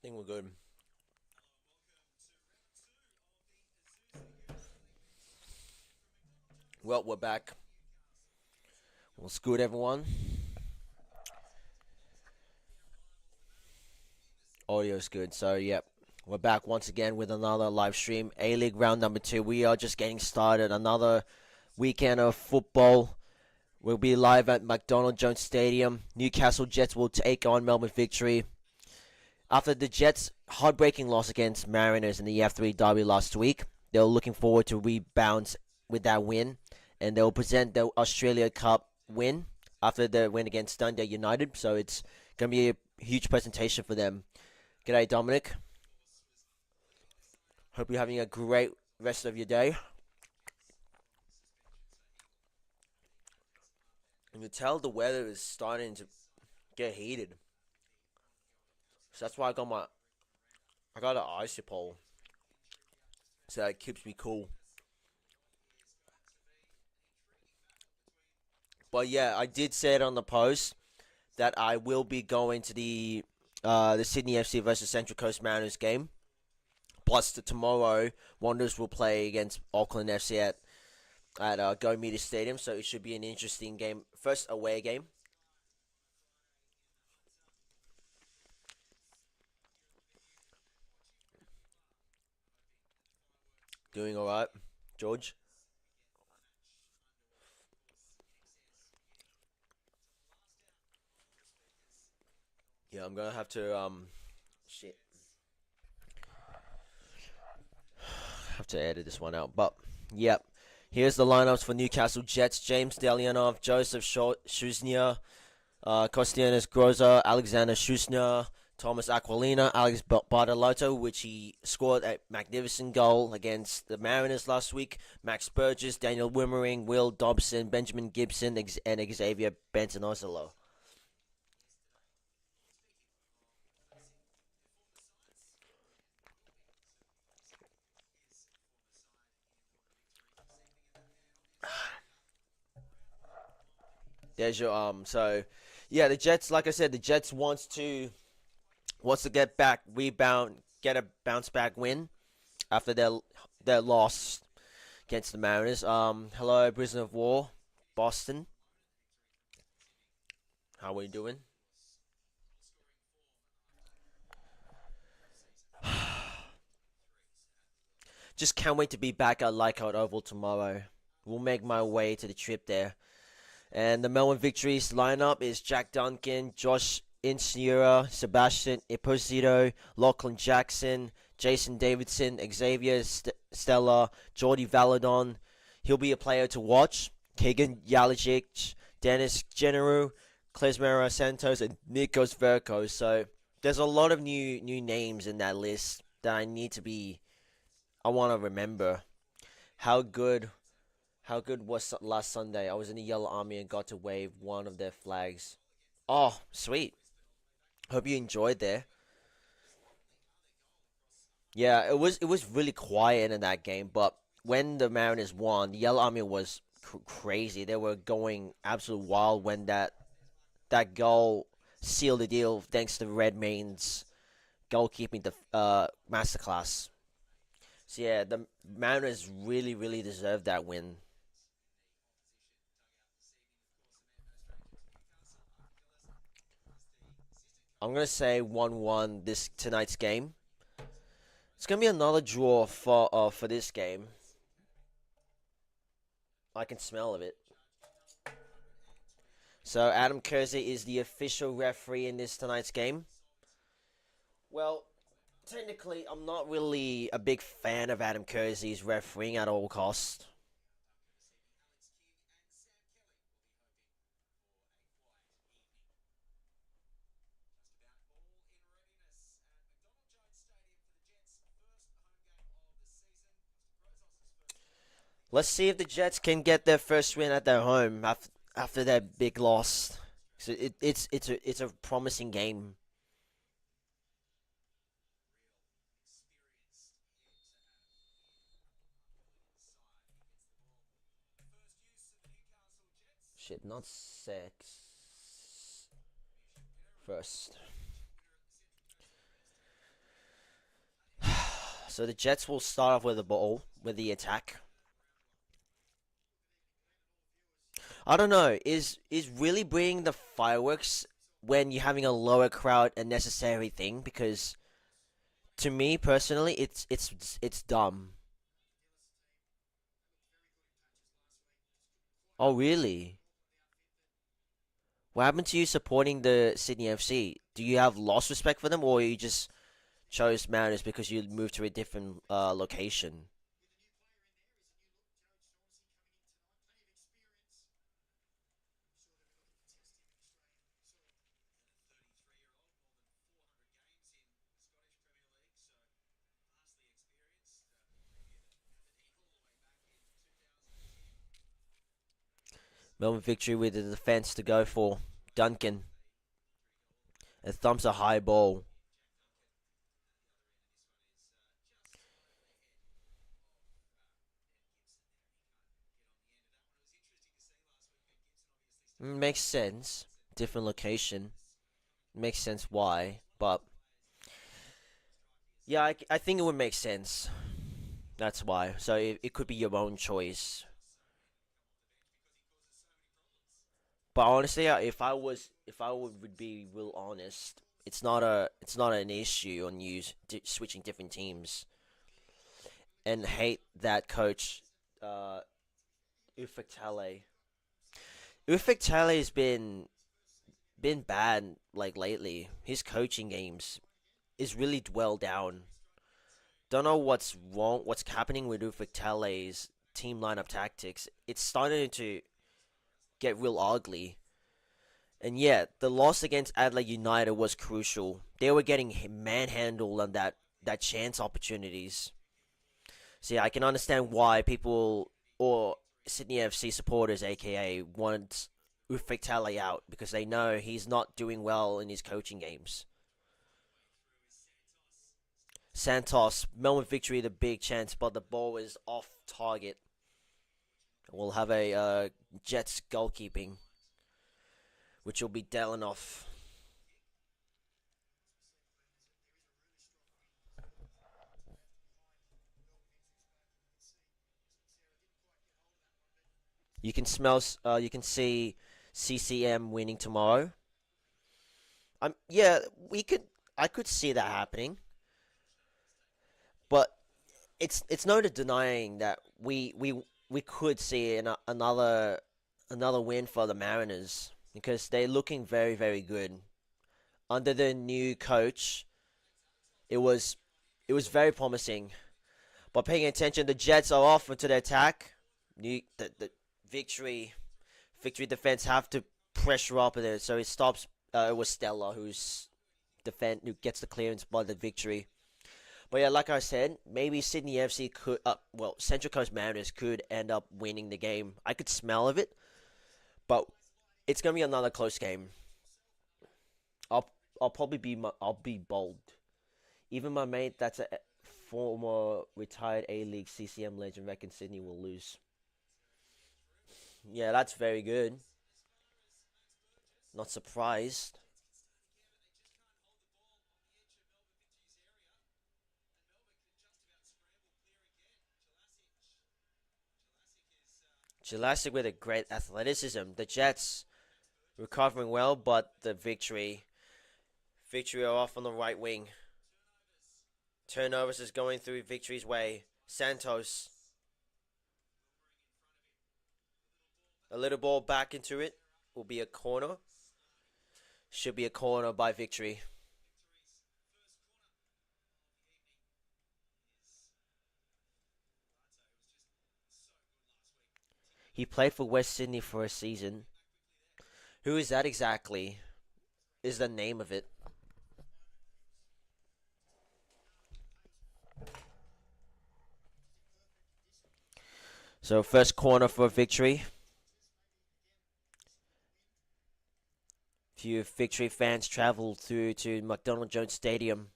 think we're good. Well, we're back. What's good, everyone? Audio's good. So, yep. We're back once again with another live stream. A-League round number 2. We are just getting started. Another weekend of football. We'll be live at McDonald Jones Stadium. Newcastle Jets will take on Melbourne Victory. After the Jets' heartbreaking loss against Mariners in the F3 Derby last week, they're looking forward to rebounds with that win. And they'll present the Australia Cup win after the win against Dundee United. So it's going to be a huge presentation for them. G'day, Dominic. Hope you're having a great rest of your day. And you tell the weather is starting to get heated. So that's why I got an icy pole. So it keeps me cool. But yeah, I did say it on the post that I will be going to the Sydney FC versus Central Coast Mariners game. Plus, tomorrow Wanderers will play against Auckland FC at Go Media Stadium, so it should be an interesting game. First away game. Doing all right, George. Yeah, I'm gonna have to shit. Have to edit this one out, but yep. Here's the lineups for Newcastle Jets: James Delianov, Joseph Shuznia, Kostianis Groza, Alexander Shusner, Thomas Aquilina, Alex Bartolotto, which he scored a magnificent goal against the Mariners last week. Max Burgess, Daniel Wimmering, Will Dobson, Benjamin Gibson, and Xavier Benton-Osolo. There's your So yeah, the Jets, like I said, the Jets wants to get back, rebound, get a bounce back win after their loss against the Mariners. Hello, Prisoner of War, Boston. How are we doing? Just can't wait to be back at Leichhardt Oval tomorrow. We'll make my way to the trip there. And the Melbourne Victories lineup is Jack Duncan, Josh Insiura, Sebastian Esposito, Lachlan Jackson, Jason Davidson, Xavier Stella, Jordi Valadon. He'll be a player to watch. Keegan Yalijic, Dennis Generu, Klesmera Santos, and Nikos Verko. So there's a lot of new names in that list that I want to remember. How good how good was last Sunday? I was in the Yellow Army and got to wave one of their flags. Oh, sweet. Hope you enjoyed there. Yeah, it was really quiet in that game, but when the Mariners won, the Yellow Army was crazy. They were going absolute wild when that goal sealed the deal thanks to Redmayne's goalkeeping masterclass. So yeah, the Mariners really deserved that win. I'm gonna say 1-1 this tonight's game. It's gonna be another draw for this game. I can smell of it. So Adam Kersey is the official referee in this tonight's game. Well, technically, I'm not really a big fan of Adam Kersey's refereeing at all costs. Let's see if the Jets can get their first win at their home after that big loss. So it's a promising game. Shit, not six. First. So the Jets will start off with the ball, with the attack. I don't know. Is really bringing the fireworks when you're having a lower crowd a necessary thing? Because to me personally, it's dumb. Oh really? What happened to you supporting the Sydney FC? Do you have lost respect for them, or you just chose Mariners because you moved to a different location? Melbourne victory with the defense to go for Duncan. It thumps a high ball. Makes sense. Different location. Makes sense why. But yeah, I think it would make sense. That's why. So it could be your own choice. But honestly, if I would be real honest, it's not an issue on you switching different teams and hate that coach, uh, Ufuk Talay. Ufuk Talay has been bad like lately. His coaching games is really dwelled down. Don't know what's wrong, what's happening with Ufuk Talay's team lineup tactics. It's starting to get real ugly. And yeah, the loss against Adelaide United was crucial. They were getting manhandled on that chance opportunities. So yeah, I can understand why people or Sydney FC supporters, aka, want Ufuk Talay out because they know he's not doing well in his coaching games. Santos, Melbourne victory, the big chance, but the ball is off target. We'll have a Jets goalkeeping, which will be Delanoff. You can smell. You can see CCM winning tomorrow. Yeah, we could. I could see that happening, but it's no denying that we could see another win for the Mariners because they're looking very good under the new coach. It was it was very promising. But paying attention, the Jets are off into the attack. The victory victory defense have to pressure up there, so it stops. It was Stella who gets the clearance by the victory. But yeah, like I said, maybe Sydney FC could, well, Central Coast Mariners could end up winning the game. I could smell of it, but it's gonna be another close game. I'll I'll be bold. Even my mate, that's a former retired A-League CCM legend, reckons Sydney will lose. Yeah, that's very good. Not surprised. Jurassic with a great athleticism. The Jets recovering well, but the victory are off on the right wing. Turnovers is going through Victory's way. Santos, a little ball back into it, will be a corner. Should be a corner by Victory. He played for West Sydney for a season. Who is that exactly? Is the name of it? So first corner for Victory. Few Victory fans travelled through to McDonald Jones Stadium.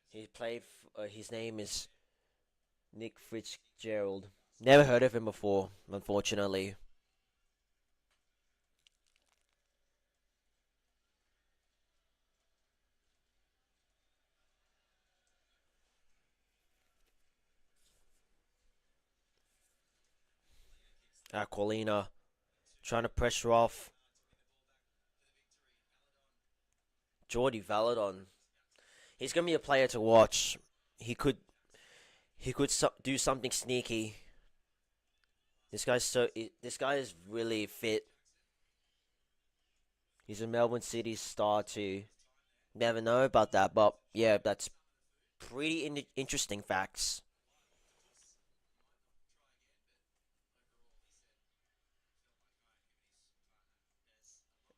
He played. His name is Nick Fitzgerald. Never heard of him before, unfortunately. Aquilina trying to pressure off Jordi Valadon. He's gonna be a player to watch. He could do something sneaky. This guy is really fit. He's a Melbourne City star too. Never know about that, but yeah, that's pretty interesting facts.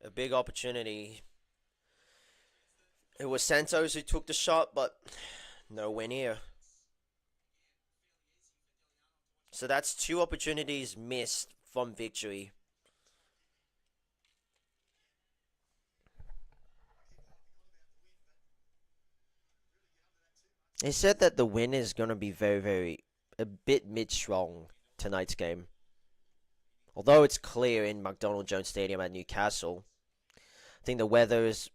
A big opportunity. It was Santos who took the shot, but nowhere near. So that's two opportunities missed from victory. They said that the win is going to be a bit mid-strong tonight's game. Although it's clear in McDonald Jones Stadium at Newcastle, I think the weather is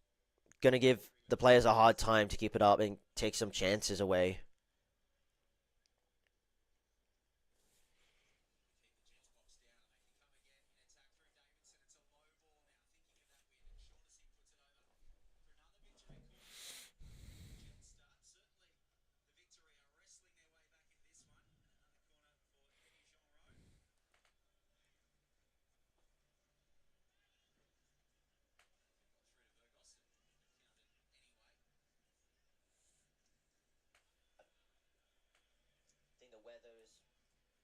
going to give the players a hard time to keep it up and take some chances away. I think the weather is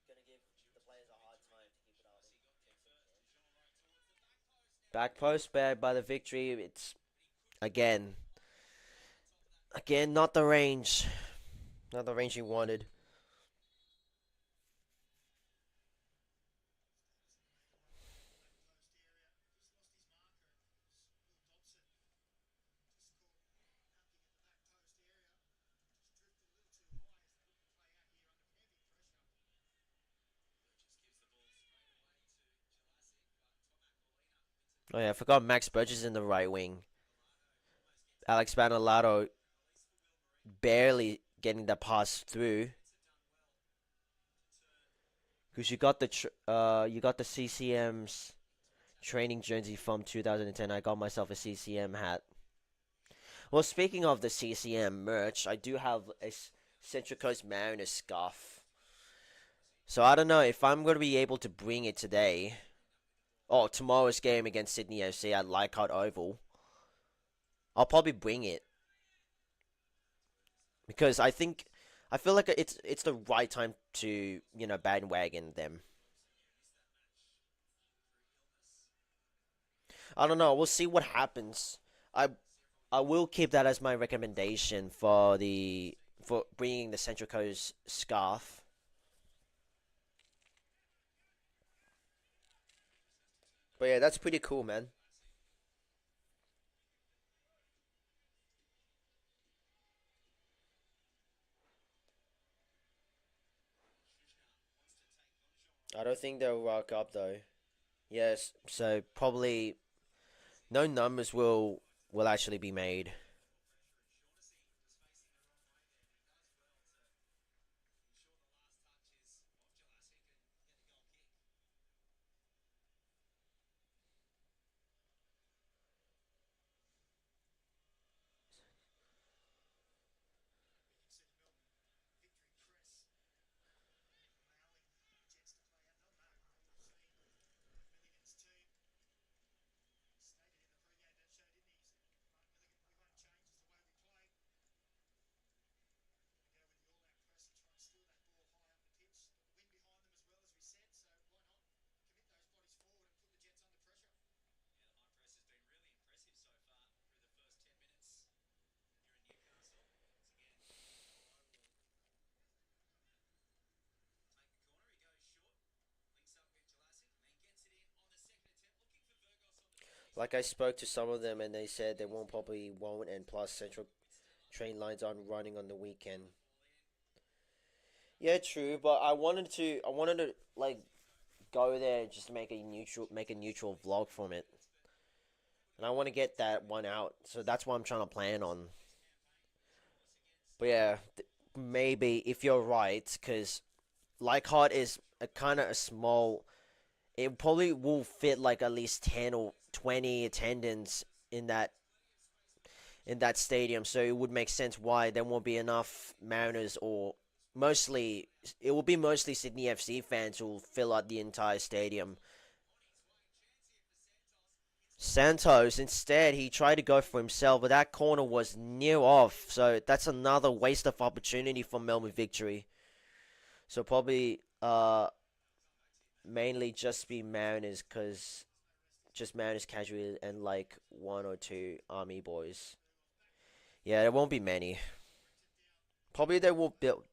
going to give the players a hard time to keep it up and take some chances. Back post by the victory. It's again, not the range, not the range he wanted. Oh yeah, I forgot Max Burgess in the right wing. Alex Banalato barely getting the pass through because you got the CCM's training jersey from 2010. I got myself a CCM hat. Well, speaking of the CCM merch, I do have a Central Coast Mariners scarf. So I don't know if I'm going to be able to bring it today. Oh, tomorrow's game against Sydney FC at Leichhardt Oval. I'll probably bring it because I feel like it's the right time to bandwagon them. I don't know. We'll see what happens. I I will keep that as my recommendation for bringing the Central Coast scarf. But yeah, that's pretty cool, man. I don't think they'll rock up though. Yes, so probably no numbers will actually be made. Like I spoke to some of them and they said they won't, and plus Central train lines aren't running on the weekend. Yeah, true. But I wanted to like go there just to make a neutral vlog from it, and I want to get that one out. So that's what I'm trying to plan on. But yeah, maybe if you're right, because Leichhardt is a kind of a small. It probably will fit like at least 10 or 20 attendants in that stadium. So it would make sense why there won't be enough Mariners or mostly it will be mostly Sydney FC fans who will fill out the entire stadium. Santos, instead, he tried to go for himself, but that corner was near off. So that's another waste of opportunity for Melbourne Victory. So probably mainly just be Mariners, because just Mariners casually and like one or two Army boys. Yeah, there won't be many. Probably they will build.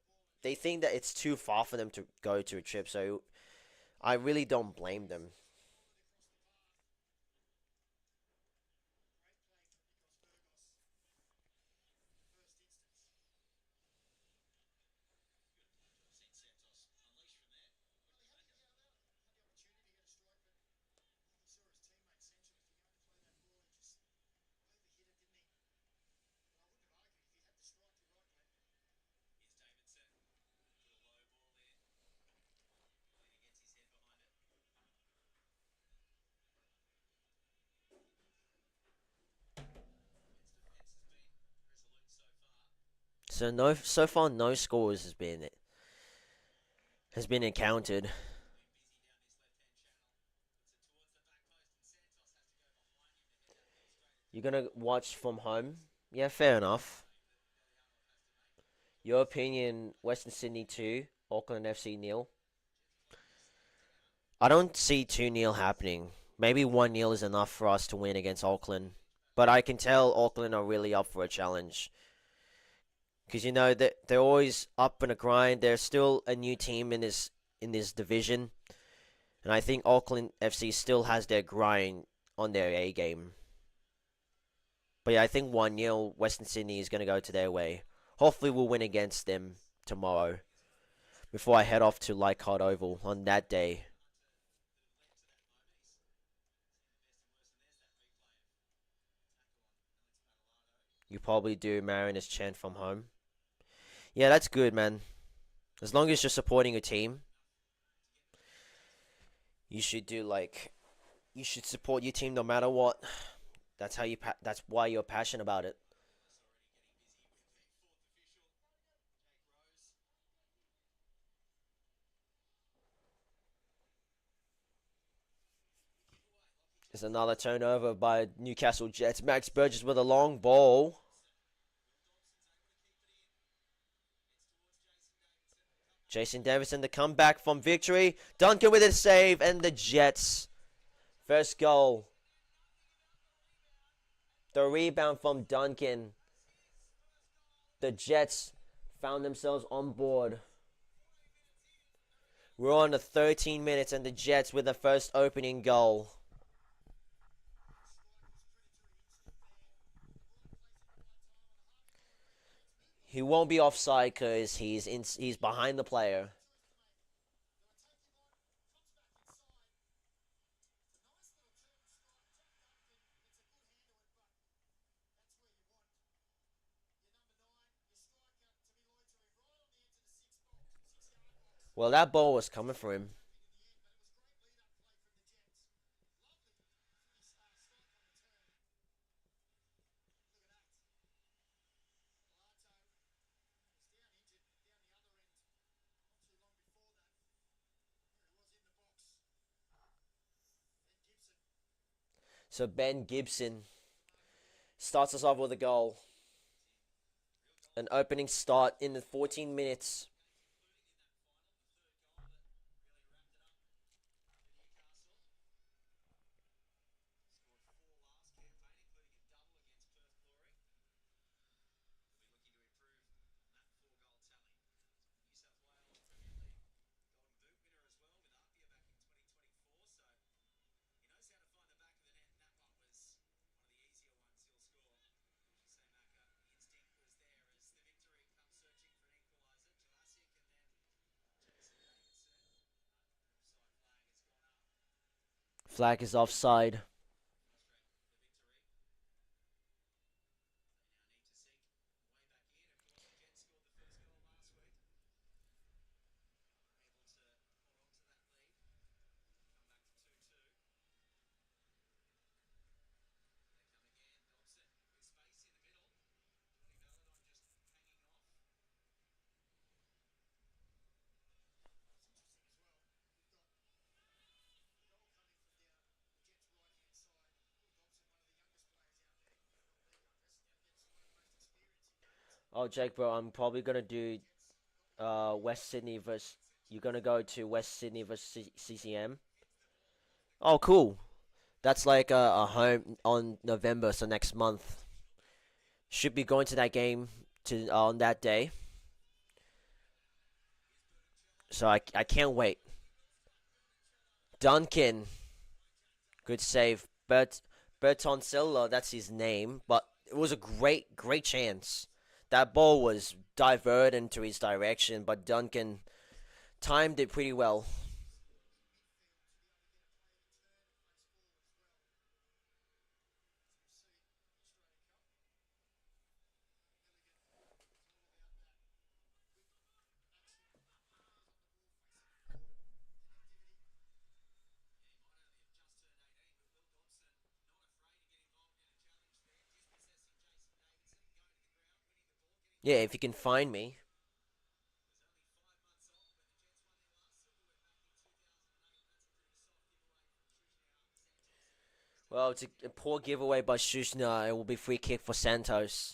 They think that it's too far for them to go to a trip, so I really don't blame them. So so far no scores has been encountered. You're gonna watch from home? Yeah, fair enough. Your opinion: Western Sydney 2, Auckland FC nil. I don't see 2-0 happening. Maybe 1-0 is enough for us to win against Auckland. But I can tell Auckland are really up for a challenge. Because you know that they're always up in a grind. They're still a new team in this division, and I think Auckland FC still has their grind on their A game. But yeah, I think 1-0 Western Sydney is going to go to their way. Hopefully, we'll win against them tomorrow before I head off to Leichhardt Oval on that day. You probably do Mariners chant from home. Yeah, that's good, man. As long as you're supporting a team, you should do like you should support your team no matter what. That's why you're passionate about it. There's another turnover by Newcastle Jets. Max Burgess with a long ball. Jason Davison the comeback from victory. Duncan with a save, and the Jets first goal. The rebound from Duncan. The Jets found themselves on board. We're on to 13 minutes, and the Jets with the first opening goal. He won't be offside because he's behind the player. Well, that ball was coming for him. So Ben Gibson starts us off with a goal. An opening start in the 14 minutes. Flag is offside. Oh, Jake, bro, I'm probably gonna do West Sydney versus. You're gonna go to West Sydney versus CCM. Oh, cool. That's like a home on November, so next month. Should be going to that game to on that day. So I can't wait. Duncan, good save. Bertoncillo, that's his name, but it was a great chance. That ball was diverted into his direction, but Duncan timed it pretty well. Yeah, if you can find me. Well, it's a poor giveaway by Shushna. It will be free kick for Santos.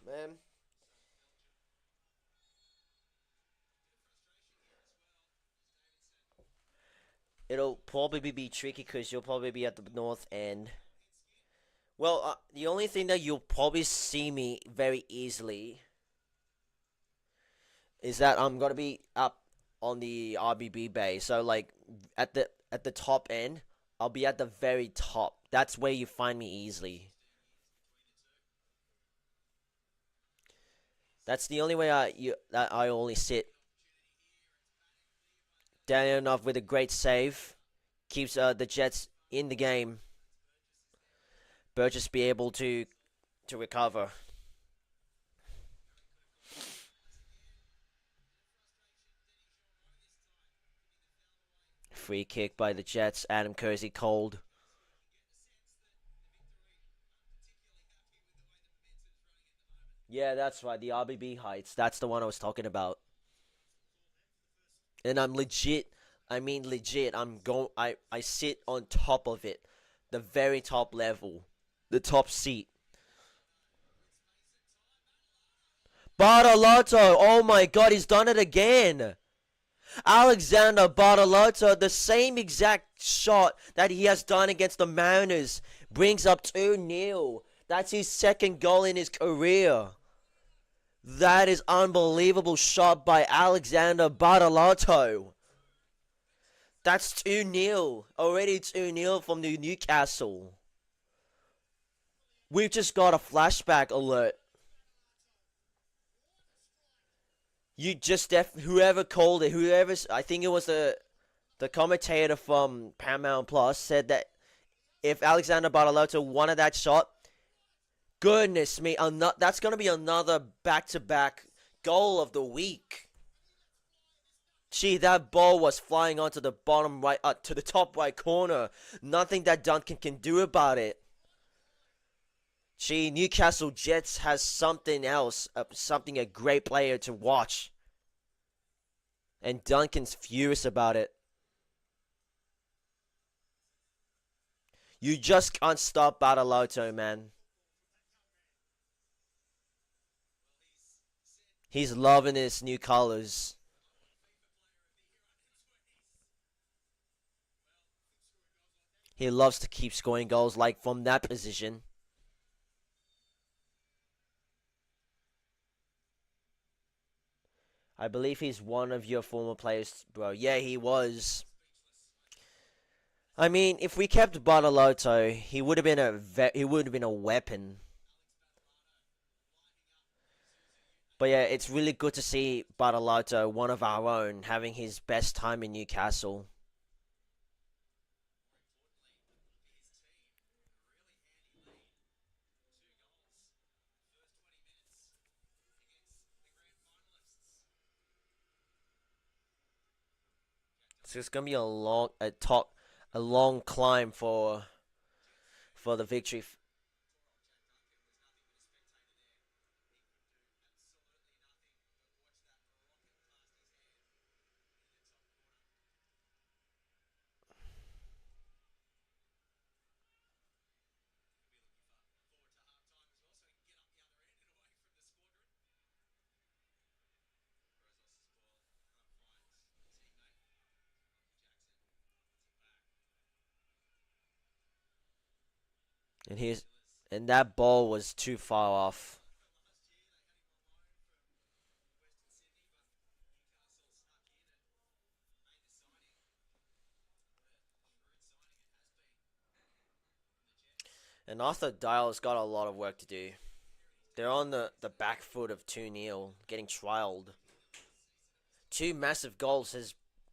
Man, it'll probably be tricky because you'll probably be at the north end. Well, the only thing that you'll probably see me very easily is that I'm gonna be up on the RBB bay. So like at the top end, I'll be at the very top. That's where you find me easily. That's the only way I only sit. Daniel enough with a great save keeps the Jets in the game. Burgess be able to recover. Free kick by the Jets. Adam Kersey cold. Yeah, that's right. The RBB heights. That's the one I was talking about. And I'm legit. I mean legit. I sit on top of it, the very top level, the top seat. Bartolotto. Oh my God, he's done it again. Alexander Bartolotto, the same exact shot that he has done against the Mariners, brings up 2-0. That's his second goal in his career. That is unbelievable shot by Alexander Bartolotto. That's 2-0. Already 2-0 from the Newcastle. We've just got a flashback alert. You just whoever called it, I think it was the commentator from Paramount Plus said that if Alexander Bartolotto wanted that shot, goodness me, that's gonna be another back-to-back goal of the week. Gee, that ball was flying onto the bottom right, to the top right corner. Nothing that Duncan can do about it. Gee, Newcastle Jets has something else, something a great player to watch. And Duncan's furious about it. You just can't stop Bartolotto, man. He's loving his new colors. He loves to keep scoring goals like from that position. I believe he's one of your former players, bro. Yeah, he was. I mean, if we kept Bartolotto, he would have been he would have been a weapon. But yeah, it's really good to see Bartolotto, one of our own, having his best time in Newcastle. So it's gonna be a long climb for the victory. And he's and that ball was too far off. And Arthur Dial's got a lot of work to do. They're on the back foot of 2-0, getting trialed. Two massive goals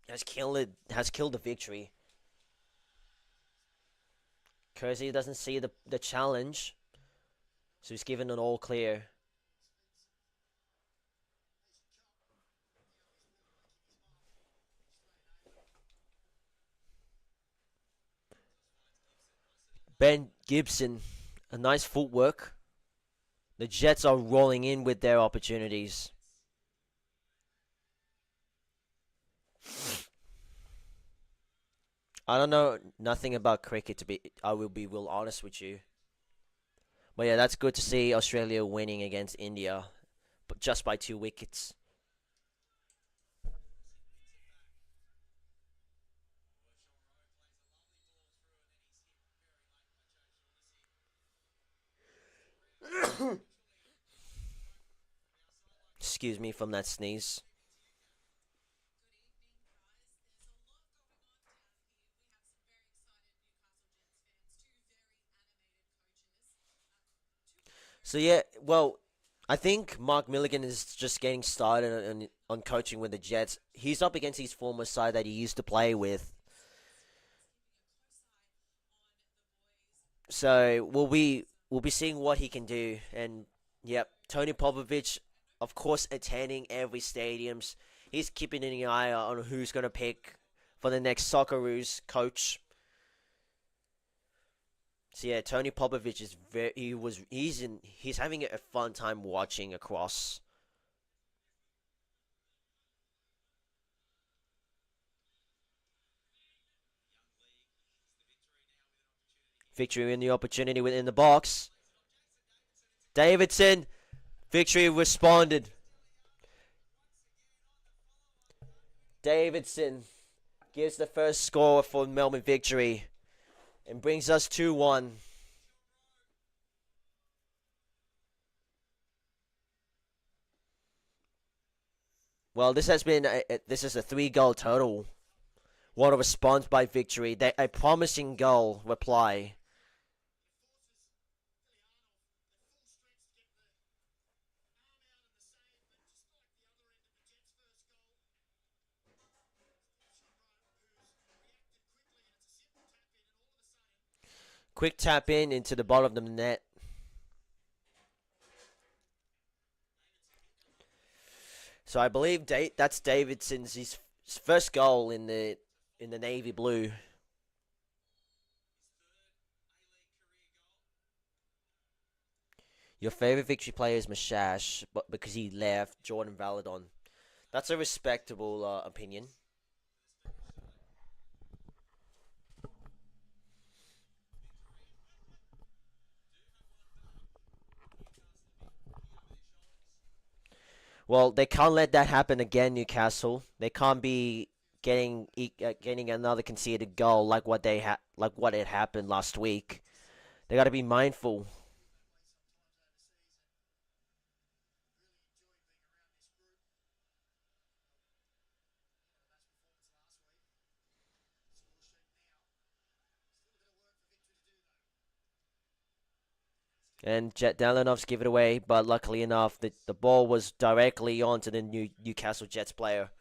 has killed the victory. Kersey doesn't see the challenge, so he's given an all clear. Ben Gibson, a nice footwork. The Jets are rolling in with their opportunities. I don't know nothing about cricket to be. I will be real honest with you. But yeah, that's good to see Australia winning against India, but just by 2 wickets. Excuse me from that sneeze. So yeah, well, I think Mark Milligan is just getting started on coaching with the Jets. He's up against his former side that he used to play with. So we'll be seeing what he can do. And yep, Tony Popovich, of course, attending every stadiums. He's keeping an eye on who's gonna pick for the next Socceroos coach. So yeah, Tony Popovich is he's having a fun time watching across. Victory in the opportunity within the box. Davidson, victory responded. Davidson gives the first score for Melbourne victory and brings us 2-1. Well, this is a 3 goal total. What a response by victory. A promising goal reply. Quick tap in into the bottom of the net. So I believe that's Davidson's his first goal in the navy blue. Your favorite victory player is Mashash, but because he left Jordan Valadon. That's a respectable opinion. Well, they can't let that happen again, Newcastle. They can't be getting another conceded goal like what it happened last week. They got to be mindful. And Jet Dalinov's give it away, but luckily enough, the ball was directly onto the Newcastle Jets player.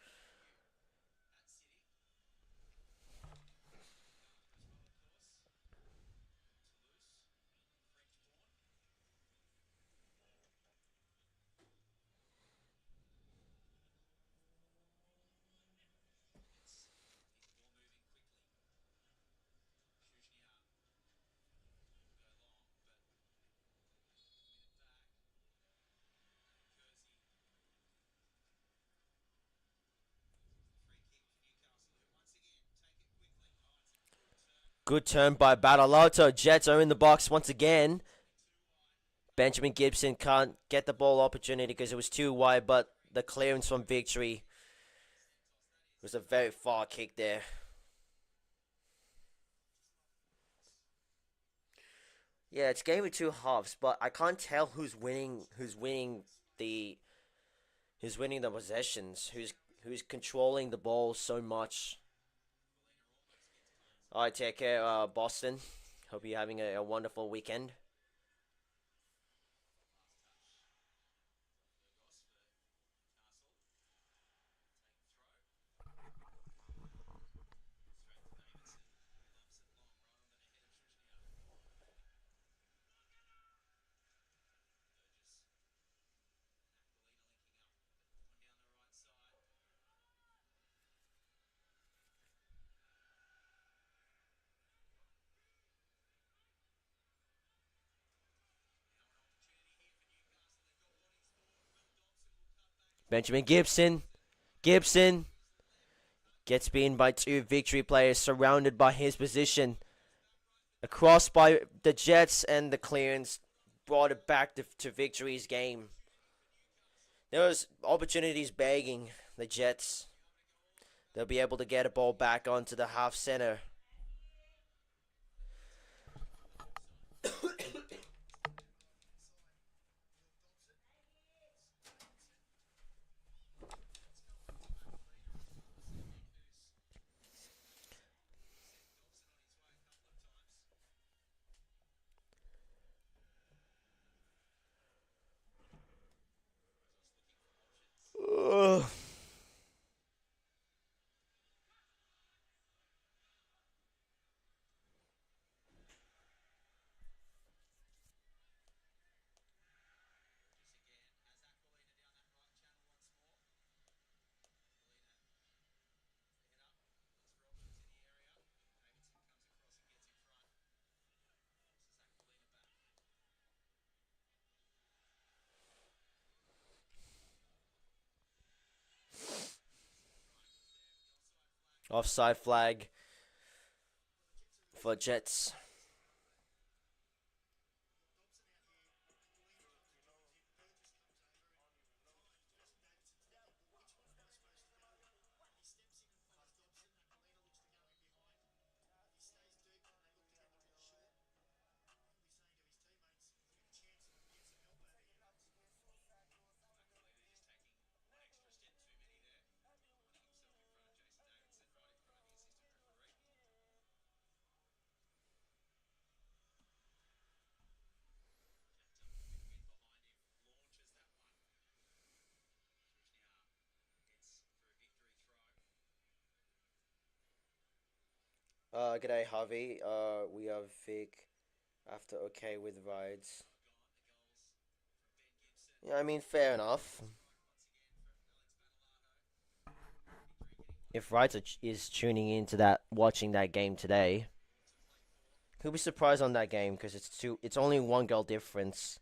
Good turn by Badalotto. Jets are in the box once again. Benjamin Gibson can't get the ball opportunity because it was too wide, but the clearance from Victory was a very far kick there. Yeah, it's game with two halves, but I can't tell the who's winning the possessions, who's controlling the ball so much. All right, take care, Boston. Hope you're having a wonderful weekend. Benjamin Gibson. Gibson gets beaten by two Victory players surrounded by his position. Across by the Jets, and the clearance brought it back to Victory's game. There was opportunities begging the Jets. They'll be able to get a ball back onto the half center. Ugh. Offside flag for Jets. G'day Harvey. We are Vic after okay with rides. Yeah, I mean fair enough. If Rides is tuning into that, watching that game today, he'll be surprised on that game because it's only one goal difference.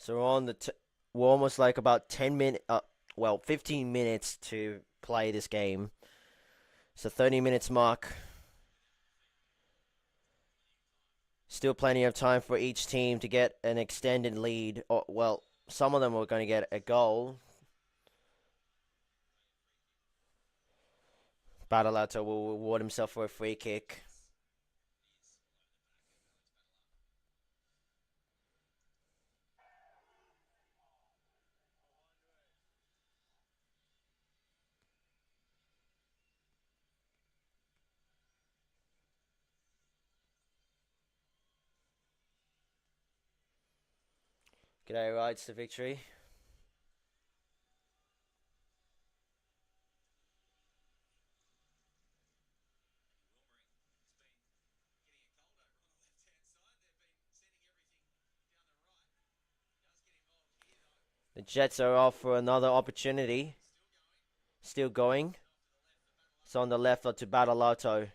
So we're almost like about 10 minutes, 15 minutes to play this game. So 30 minutes mark. Still plenty of time for each team to get an extended lead. Or, well, some of them are going to get a goal. Badalato will reward himself for a free kick. G'day, rides to victory. The Jets are off for another opportunity. Still going. It's on the left to Badalato.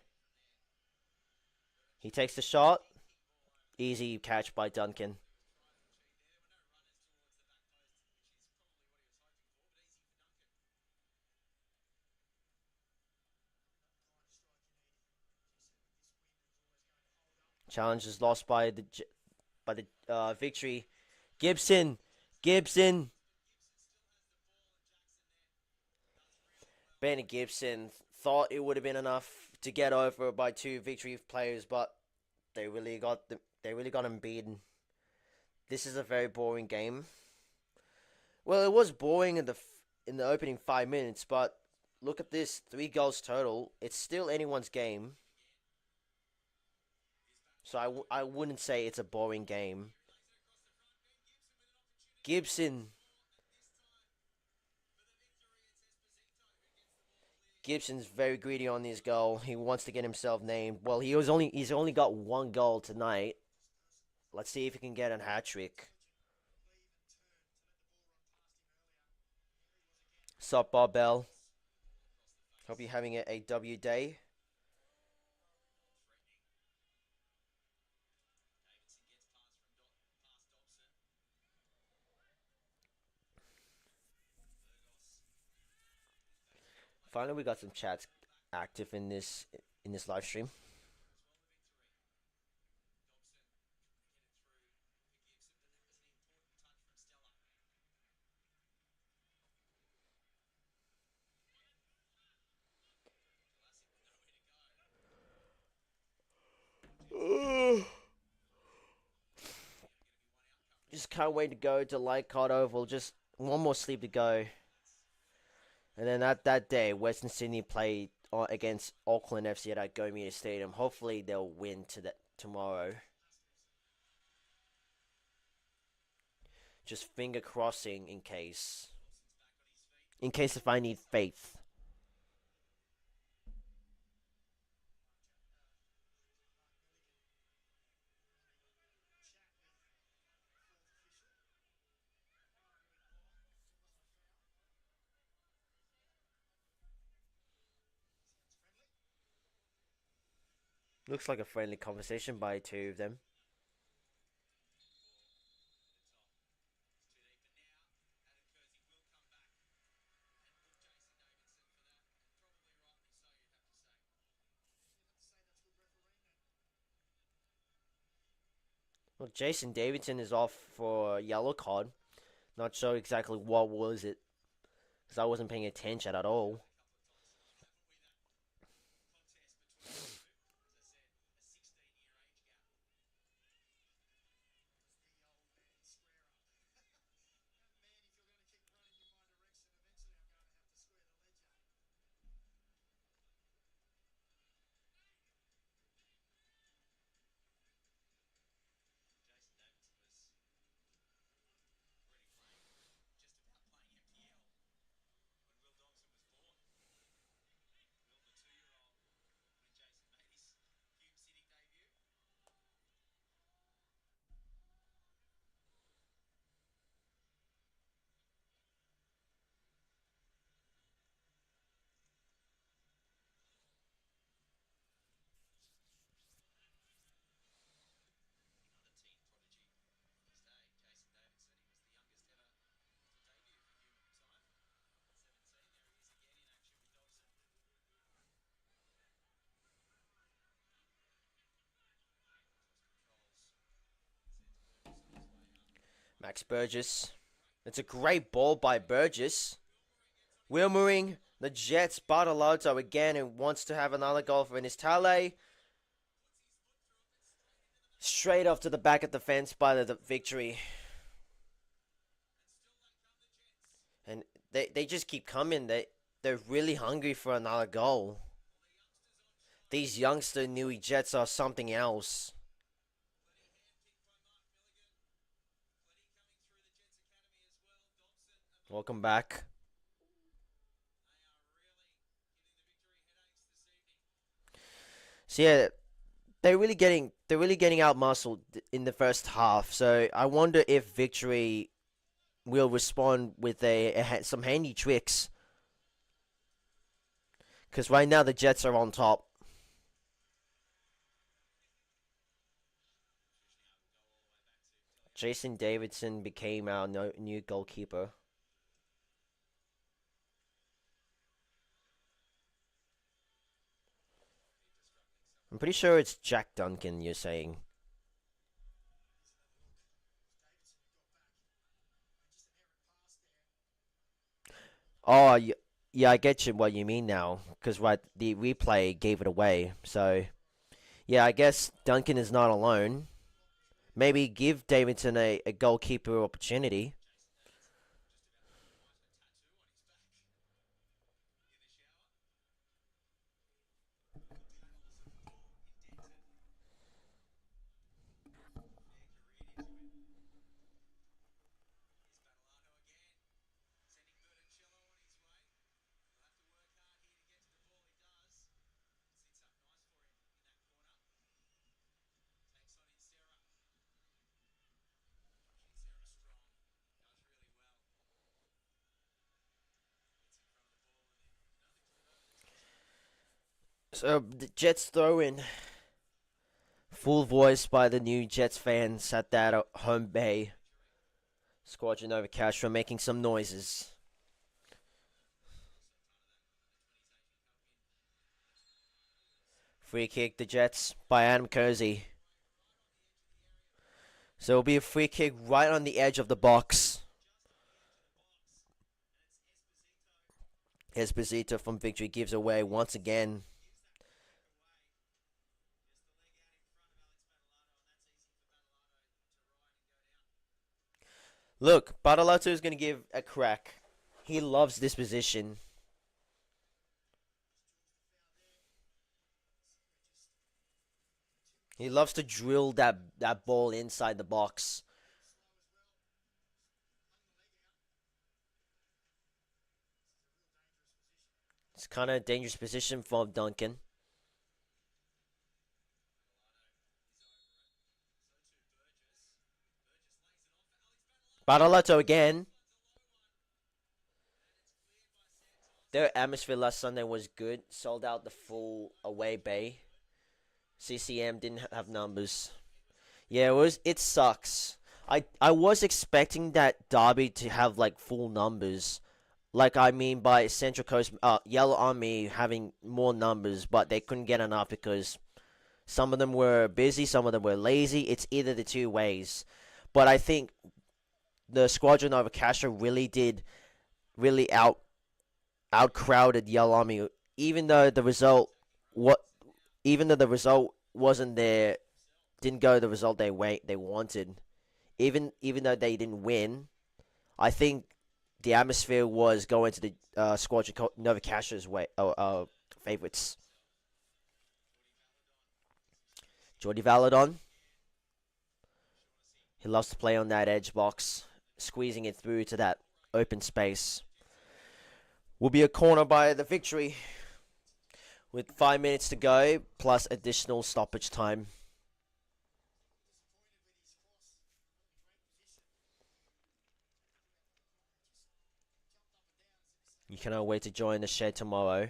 He takes the shot. Easy catch by Duncan. Challenge is lost by the victory. Gibson. Benny Gibson thought it would have been enough to get over by two victory players, but they really got him beaten. This is a very boring game. Well, it was boring in the opening 5 minutes, but look at this: 3 goals total. It's still anyone's game, so I wouldn't say it's a boring game. Gibson Gibson's very greedy on this goal. He wants to get himself named. Well, he's only got 1 goal tonight. Let's see if he can get a hat trick. Sup, Bob Bell? Hope you're having a W day. Finally, we got some chats active in this live stream. Just can't wait to go to Leichhardt Oval. Just one more sleep to go. And then that day, Western Sydney play against Auckland FC at Go Media Stadium. Hopefully, they'll win tomorrow. Just finger crossing in case. In case if I need faith. Looks like a friendly conversation by two of them. Well, Jason Davidson is off for a yellow card. Not sure exactly what was it, because I wasn't paying attention at all. Max Burgess. It's a great ball by Burgess. Wilmering, the Jets, Bartolotto again, and wants to have another goal for Nistale. Straight off to the back of the fence by the Victory. And they just keep coming. They're really hungry for another goal. These youngster Newey Jets are something else. Welcome back. So yeah, they're really getting out muscled in the first half. So I wonder if Victory will respond with some handy tricks. Because right now the Jets are on top. Jason Davidson became our new goalkeeper. I'm pretty sure it's Jack Duncan, you're saying. Oh, yeah, I get what you mean now. Because, right, the replay gave it away. So, yeah, I guess Duncan is not alone. Maybe give Davidson a goalkeeper opportunity. So, the Jets throw in. Full voice by the new Jets fans at that home bay. Squadron over Castro making some noises. Free kick, the Jets by Adam Cozy. So it'll be a free kick right on the edge of the box. Esposito from Victory gives away once again. Look, Bartolotto is going to give a crack. He loves this position. He loves to drill that ball inside the box. It's kind of a dangerous position for Duncan. Bartolotto again. Their atmosphere last Sunday was good. Sold out the full away bay. CCM didn't have numbers. Yeah, it sucks. I was expecting that Derby to have like full numbers. Like I mean by Central Coast Yellow Army having more numbers, but they couldn't get enough because some of them were busy, some of them were lazy. It's either the two ways. But I think the Squadron over Castro really did really outcrowded Yellow Army, even though the result what even though the result wasn't there, didn't go the result they wanted. Even though they didn't win, I think the atmosphere was going to the Squadron Nova Castro's way favorites. Jordi Valadon, he loves to play on that edge box, squeezing it through to that open space. Will be a corner by the Victory with 5 minutes to go, plus additional stoppage time. You cannot wait to join the shed tomorrow.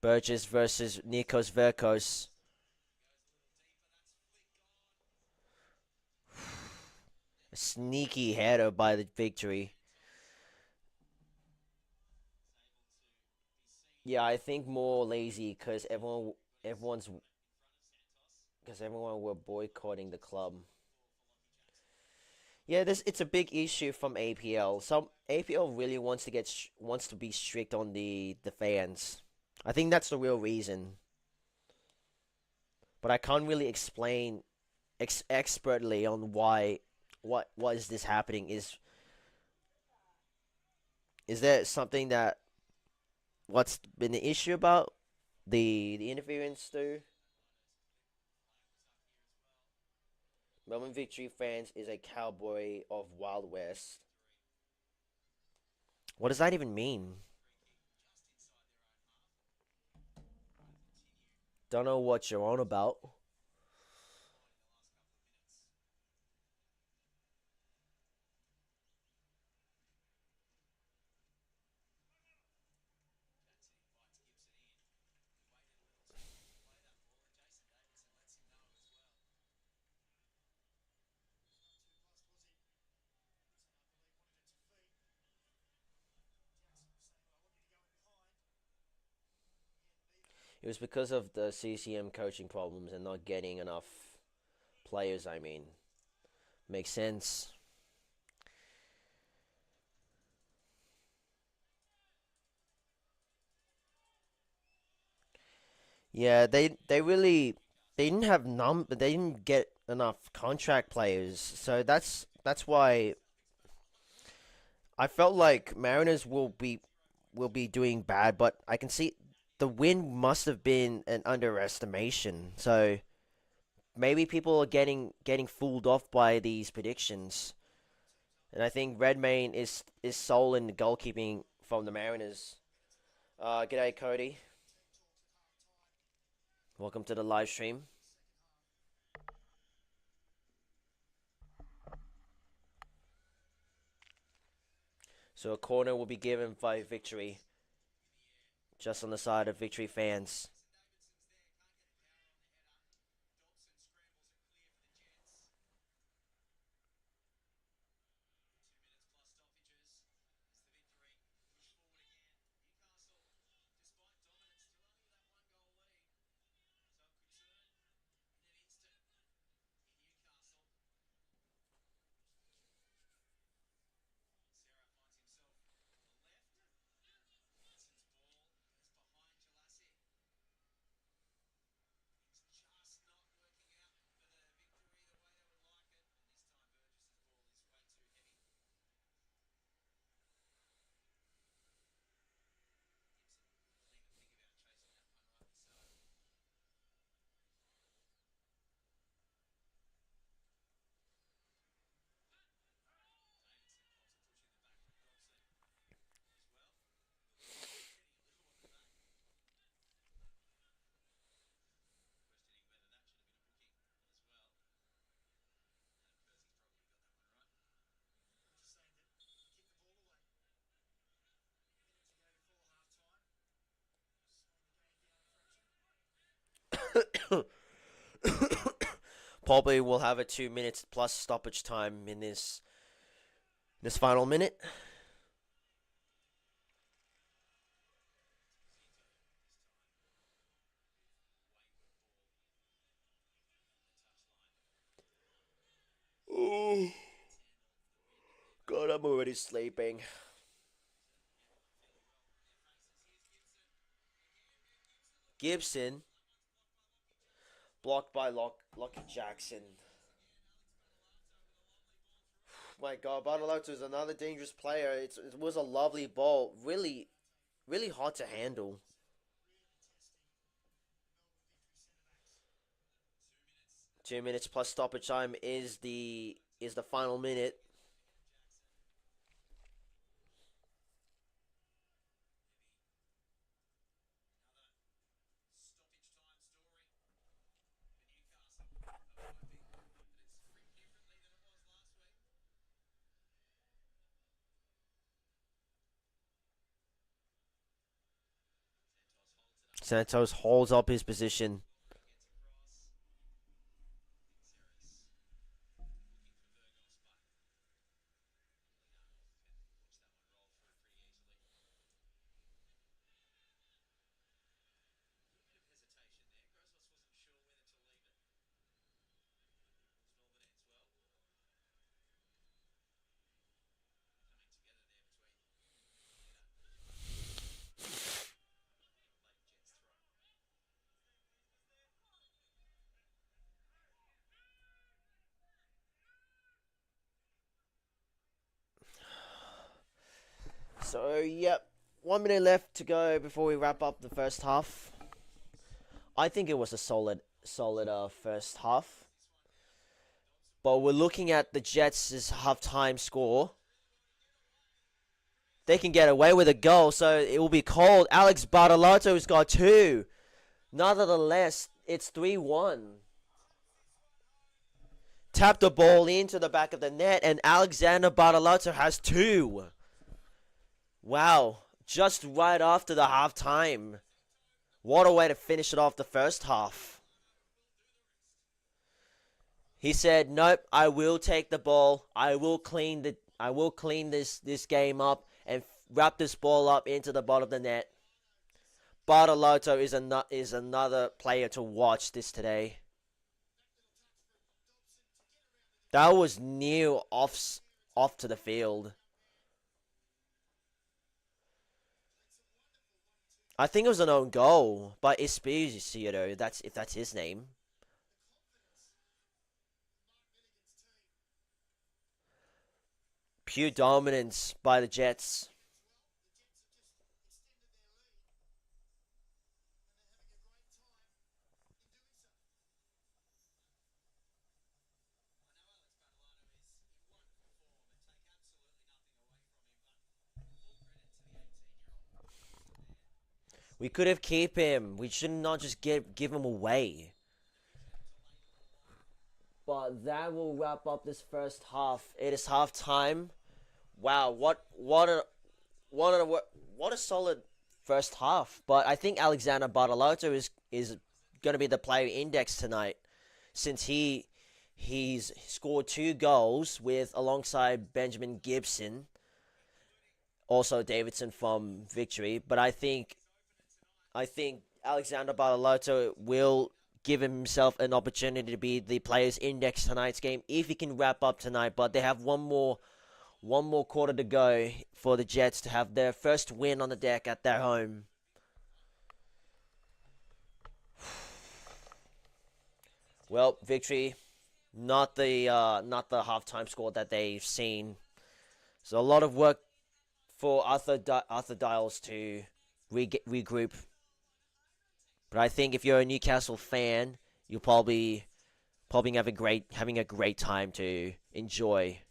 Burgess versus Nikos Verkos. A sneaky header by the Victory. Yeah, I think more lazy because everyone's because everyone were boycotting the club. Yeah, this it's a big issue from APL. Some APL really wants to wants to be strict on the fans. I think that's the real reason. But I can't really explain expertly on why what is this happening. Is there something that what's been the issue about the interference too? Melbourne Victory fans is a cowboy of Wild West. What does that even mean? Don't know what you're on about. It was because of the CCM coaching problems and not getting enough players, I mean. Makes sense. Yeah, they really they didn't have they didn't get enough contract players. So that's why I felt like Mariners will be doing bad, but I can see the win must have been an underestimation. So maybe people are getting fooled off by these predictions. And I think Redmayne is sole in the goalkeeping from the Mariners. G'day Cody. Welcome to the live stream. So a corner will be given by Victory, just on the side of Victory fans. Probably will have a 2 minutes plus stoppage time in this final minute. Oh God, I'm already sleeping. Gibson blocked by Lucky Jackson. My God, Bartolotto is another dangerous player. It was a lovely ball, really hard to handle. 2 minutes plus stoppage time is the final minute. Santos holds up his position. So, yep, 1 minute left to go before we wrap up the first half. I think it was a solid first half. But we're looking at the Jets' halftime score. They can get away with a goal, so it will be called. Alex Bartolotto's got 2. Nonetheless, it's 3-1. Tap the ball into the back of the net, and Alexander Bartolotto has 2. Wow, just right after the halftime. What a way to finish it off the first half. He said, "Nope, I will take the ball. I will clean this game up and wrap this ball up into the bottom of the net." Bartolotto is another player to watch this today. That was near off to the field. I think it was an own goal by Esposito. If that's his name. Pure dominance by the Jets. We could have kept him. We should not just give him away. But that will wrap up this first half. It is half time. Wow, what a solid first half. But I think Alexander Bartolotto is going to be the player index tonight, since he's scored 2 goals alongside Benjamin Gibson, also Davidson from Victory. But I think Alexander Bartolotto will give himself an opportunity to be the players index tonight's game if he can wrap up tonight. But they have one more quarter to go for the Jets to have their first win on the deck at their home. Well, Victory, not the halftime score that they've seen. So a lot of work for Arthur Dials to regroup. But I think if you're a Newcastle fan, you'll probably having a great time to enjoy.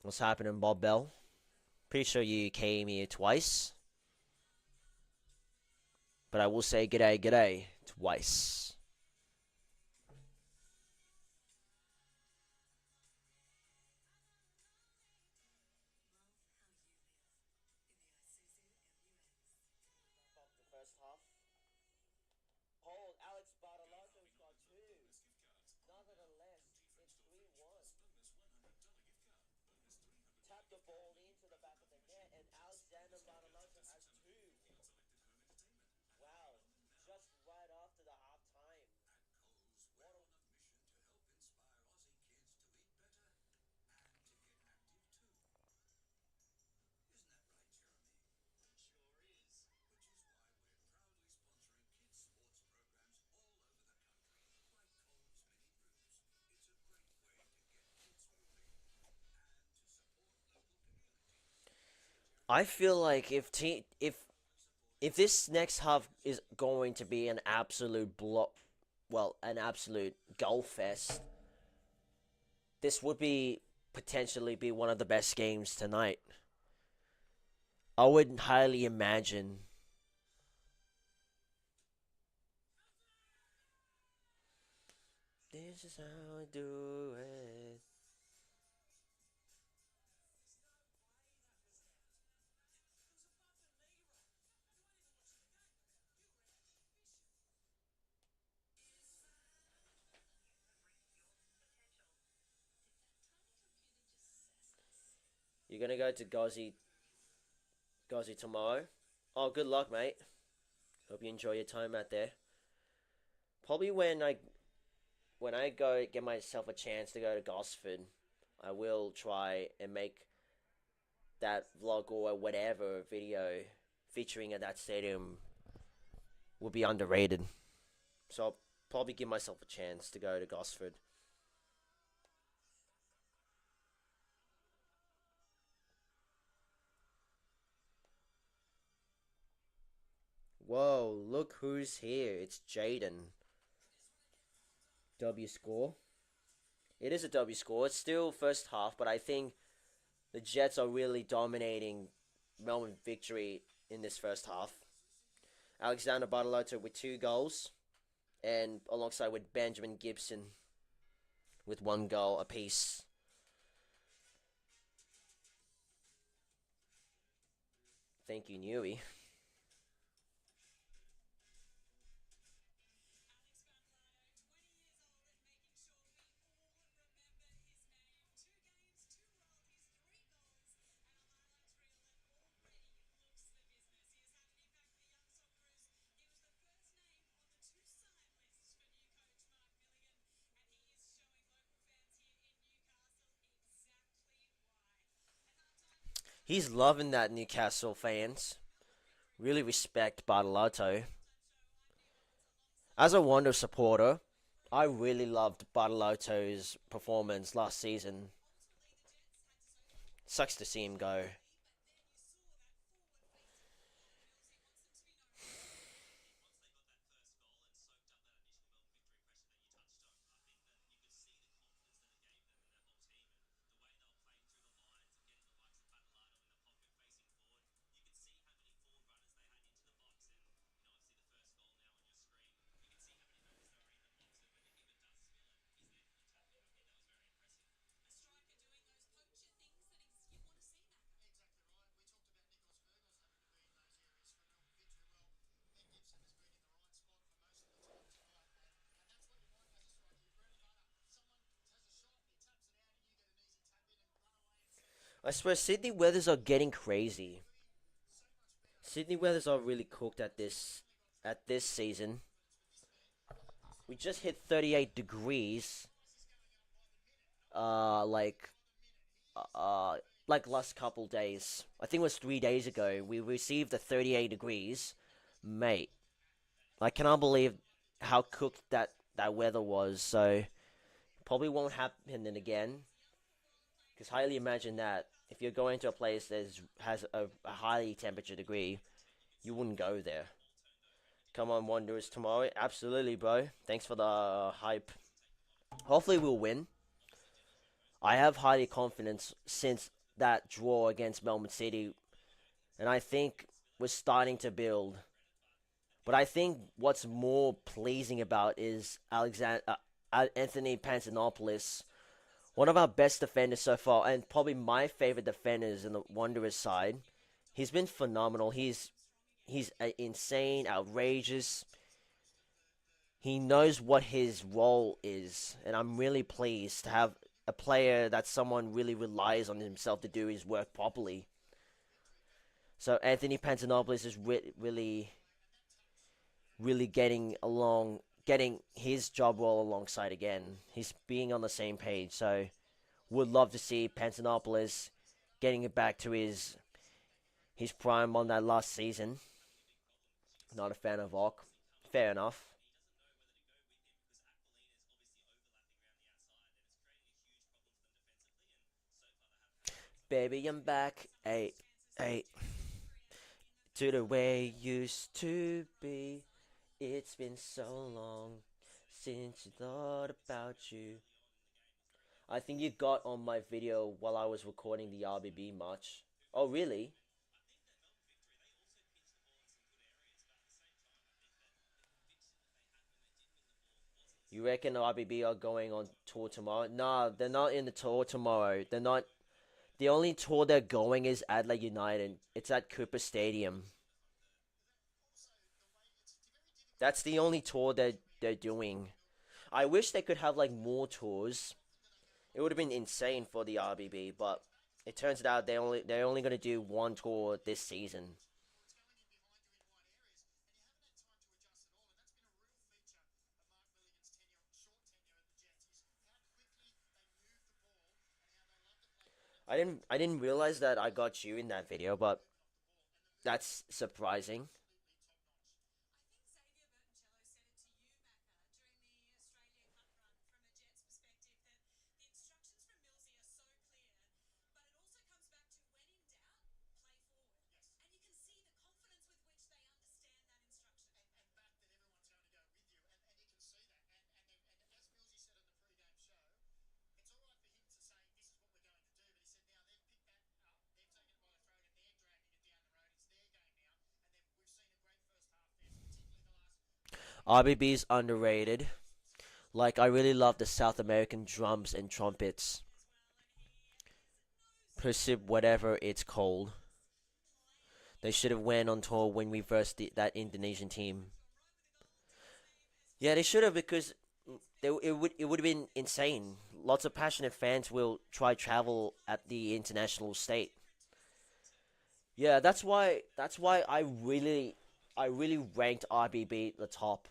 What's happening, Bob Bell? Pretty sure you came here twice. But I will say g'day twice. I feel like if this next half is going to be an absolute an absolute goal fest, this would potentially be one of the best games tonight. I would highly imagine. This is how I do it. You're gonna go to Gozzy tomorrow? Oh, good luck, mate. Hope you enjoy your time out there. Probably when I go get myself a chance to go to Gosford, I will try and make that vlog or whatever video featuring at that stadium will be underrated. So I'll probably give myself a chance to go to Gosford. Whoa, look who's here. It's Jaden. W score. It is a W score. It's still first half, but I think the Jets are really dominating Melbourne victory in this first half. Alexander Bartolotto with 2 goals, and alongside with Benjamin Gibson with 1 goal apiece. Thank you, Newey. He's loving that, Newcastle fans. Really respect Bartolotto. As a Wonder supporter, I really loved Bartolotto's performance last season. Sucks to see him go. I swear, Sydney weathers are getting crazy. Sydney weathers are really cooked at this season. We just hit 38 degrees. Uh, like uh, like last couple days. I think it was 3 days ago. We received the 38 degrees, mate. I cannot believe how cooked that weather was. So probably won't happen again. Because highly imagine that if you're going to a place that has a high temperature degree, you wouldn't go there. Come on, Wanderers tomorrow. Absolutely, bro. Thanks for the hype. Hopefully, we'll win. I have highly confidence since that draw against Melbourne City, and I think we're starting to build. But I think what's more pleasing about is Anthony Pantanopoulos, one of our best defenders so far, and probably my favorite defenders in the Wanderers side. He's been phenomenal. He's insane, outrageous. He knows what his role is, and I'm really pleased to have a player that someone really relies on himself to do his work properly. So Anthony Pantanopoulos is really, really getting his job role alongside again. He's being on the same page. So would love to see Pantanopoulos getting it back to his prime on that last season. Not a fan of Ock. Fair enough. Baby, I'm back. Hey, hey. To the way it used to be. It's been so long since you thought about you. I think you got on my video while I was recording the RBB match. Oh, really? You reckon RBB are going on tour tomorrow? Nah, they're not in the tour tomorrow. They're not. The only tour they're going is Adelaide United. It's at Cooper Stadium. That's the only tour they're doing. I wish they could have like more tours. It would have been insane for the RBB, but it turns out they're only going to do one tour this season. I didn't realize that I got you in that video, but that's surprising. RBB is underrated. Like, I really love the South American drums and trumpets. Persib, whatever it's called. They should have went on tour when we versed that Indonesian team. Yeah, they should have because it would have been insane. Lots of passionate fans will try travel at the international state. Yeah, that's why I really ranked RBB at the top.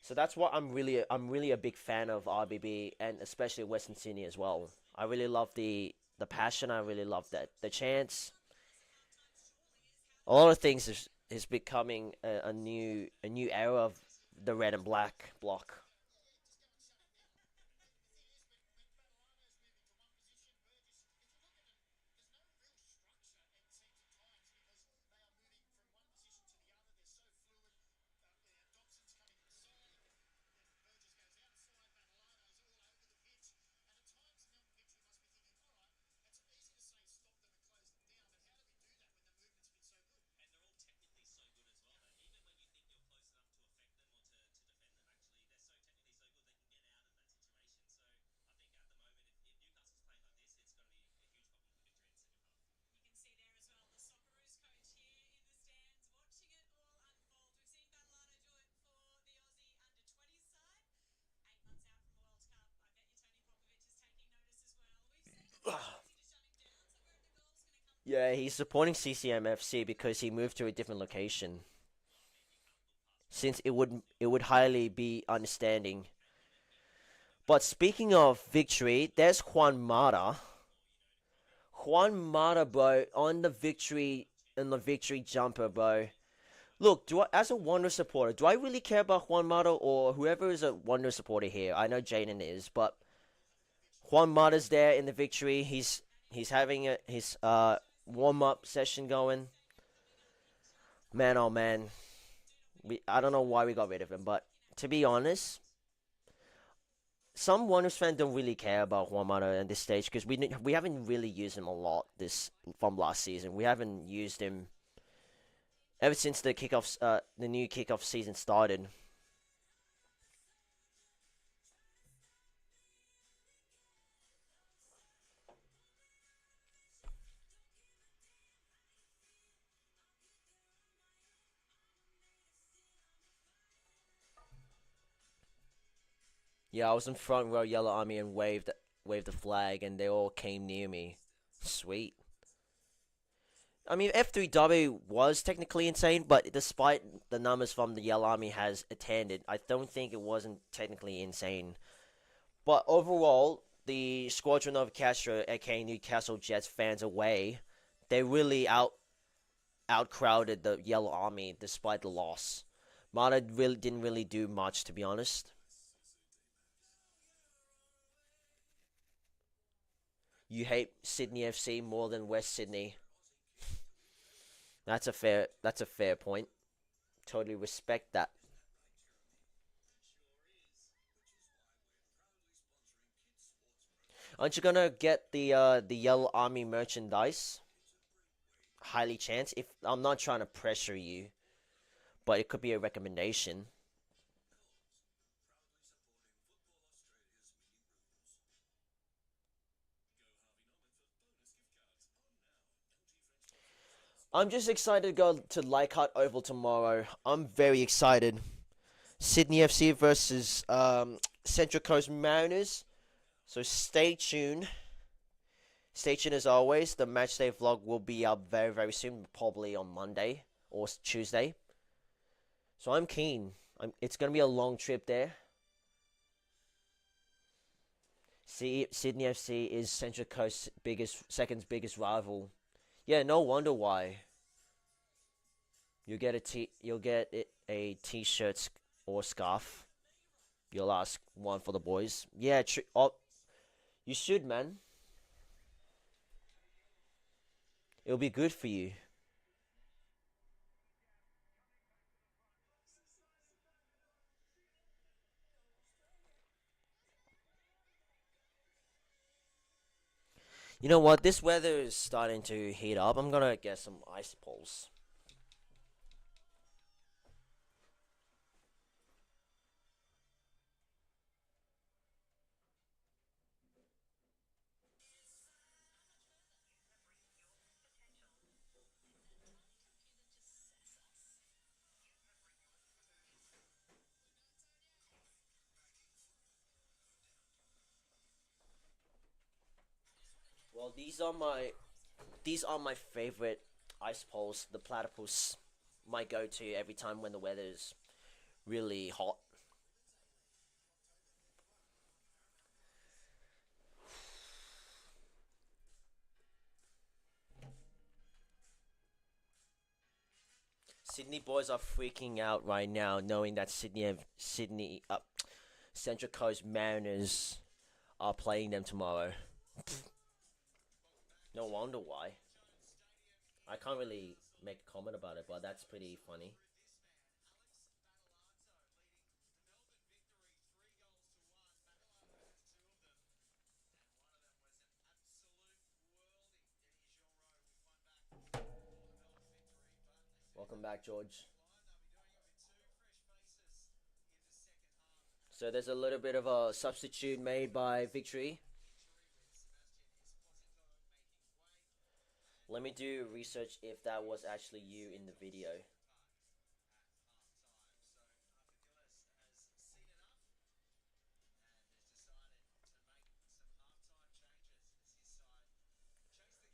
So that's why I'm really a big fan of RBB and especially Western Sydney as well. I really love the passion. I really love that the chants. A lot of things is becoming a new era of the red and black block. Yeah, he's supporting CCMFC because he moved to a different location. Since it would highly be understanding. But speaking of victory, there's Juan Mata. Juan Mata, bro, on the victory jumper, bro. Look, as a Wonder supporter, do I really care about Juan Mata or whoever is a Wonder supporter here? I know Jaden is, but Juan Mata's there in the victory. He's having his warm up session going. Man, oh man, I don't know why we got rid of him, but to be honest, some Wanderers fans don't really care about Juan Mata at this stage because we haven't really used him a lot this from last season. We haven't used him ever since the new kickoff season started. Yeah, I was in front row Yellow Army and waved the flag, and they all came near me. Sweet. I mean, F3W was technically insane, but despite the numbers from the Yellow Army has attended, I don't think it wasn't technically insane. But overall, the Squadron of Castro, aka Newcastle Jets fans away, they really outcrowded the Yellow Army despite the loss. Mata really didn't really do much, to be honest. You hate Sydney FC more than West Sydney. That's a fair point. Totally respect that. Aren't you gonna get the Yellow Army merchandise? Highly chance. If I'm not trying to pressure you, but it could be a recommendation. I'm just excited to go to Leichhardt Oval tomorrow. I'm very excited. Sydney FC versus Central Coast Mariners. So stay tuned. Stay tuned as always. The matchday vlog will be up very, very soon, probably on Monday or Tuesday. So I'm keen. It's going to be a long trip there. See, Sydney FC is Central Coast's second biggest rival. Yeah, no wonder why. You'll get a t-shirt or scarf. You'll ask one for the boys. Yeah, oh, you should, man. It'll be good for you. You know what? This weather is starting to heat up. I'm gonna get some ice poles. Well, these are my favorite ice poles. The platypus, my go-to every time when the weather's really hot. Sydney boys are freaking out right now, knowing that Central Coast Mariners are playing them tomorrow. No wonder why. I can't really make a comment about it, but that's pretty funny. Welcome back, George. So there's a little bit of a substitute made by Victory. Let me do research if that was actually you in the video.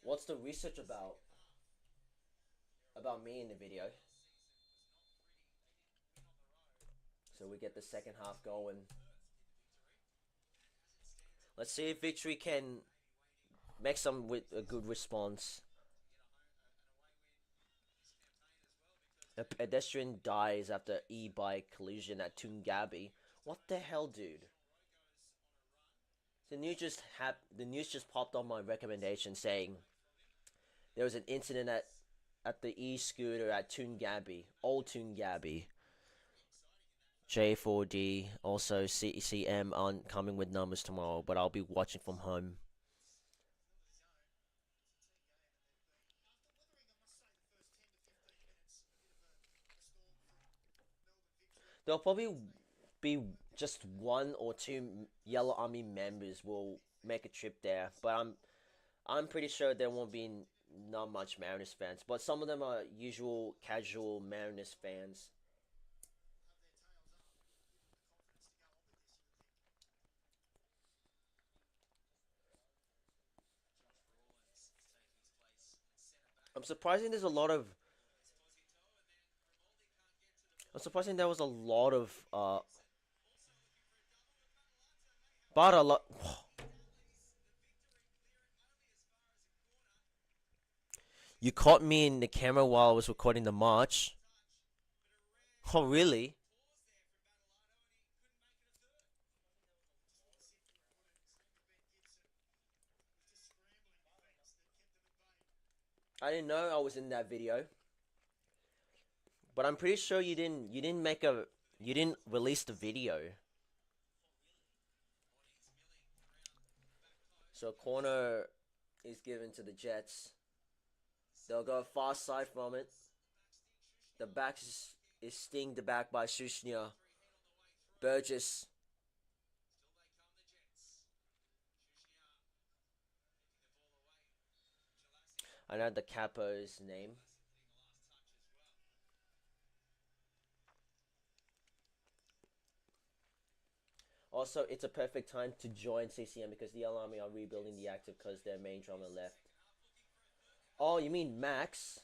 What's the research about? About me in the video. So we get the second half going. Let's see if Victory can make some with a good response. A pedestrian dies after e-bike collision at Toongabbie. What the hell, dude? The news just popped on my recommendation saying there was an incident at the e-scooter at Toongabbie, Old Toongabbie. J4D, also CCM aren't coming with numbers tomorrow, but I'll be watching from home. There'll probably be just one or two Yellow Army members will make a trip there, but I'm pretty sure there won't be not much Mariners fans, but some of them are usual casual Mariners fans. I'm surprising there's a lot of I'm surprising there was a lot of but a lot. You caught me in the camera while I was recording the march. Oh really? I didn't know I was in that video. But I'm pretty sure you didn't release the video. So corner is given to the Jets. They'll go far side from it. The back is stinged back by Shushnia. Burgess. I know the capo's name. Also, it's a perfect time to join CCM because the Army are rebuilding the active because their main drummer left. Oh, you mean Max?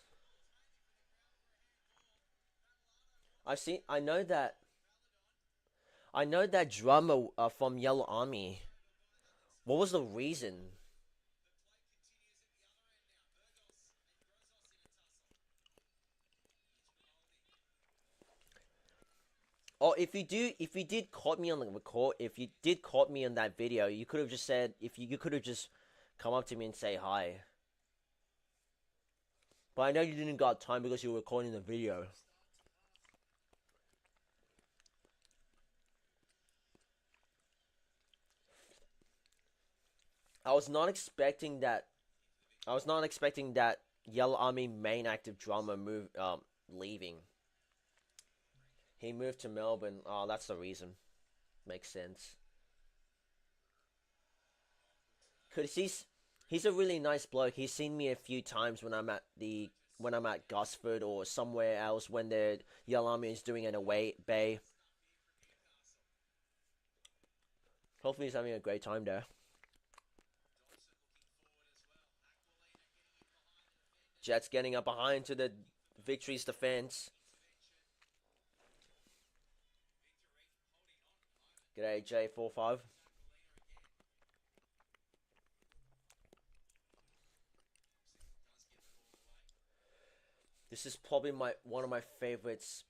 I've seen. I know that drummer from Yellow Army. What was the reason? Oh, if you did caught me on the record, if you did caught me on that video, you could have just said, if you could have just come up to me and say hi. But I know you didn't got time because you were recording the video. I was not expecting that I was not expecting that Yellow Army main active drummer leaving. He moved to Melbourne. Oh, that's the reason. Makes sense. Cause he's a really nice bloke. He's seen me a few times when I'm at Gosford or somewhere else when the Yellow Army is doing an away bay. Hopefully he's having a great time there. Jets getting up behind to the Victory's defense. G'day J45. This is probably my one of my favorites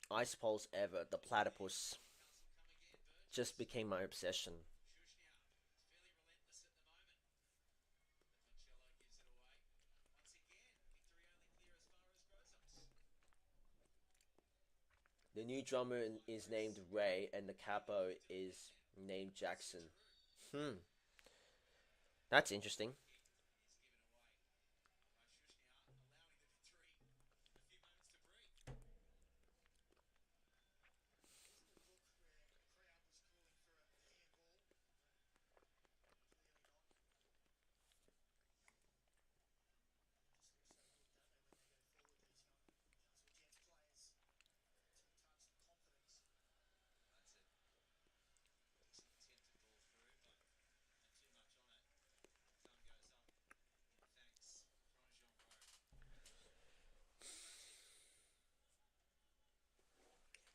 ice poles ever. The platypus just became my obsession. The new drummer is named Ray, and the capo is named Jackson. Hmm, that's interesting.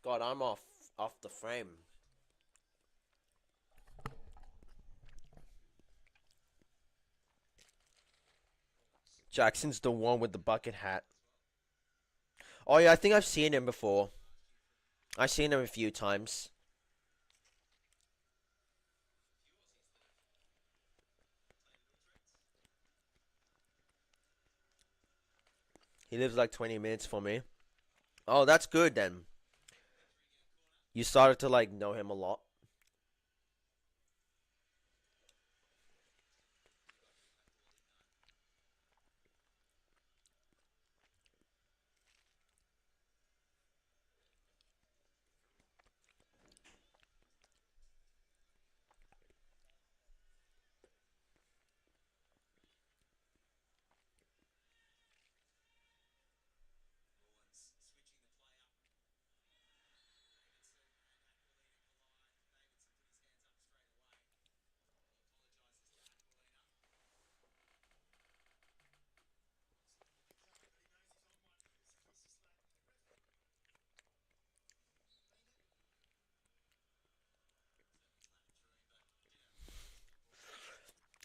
God, I'm off the frame. Jackson's the one with the bucket hat. Oh yeah, I think I've seen him before. I've seen him a few times. He lives like 20 minutes from me. Oh, that's good then. You started to like know him a lot.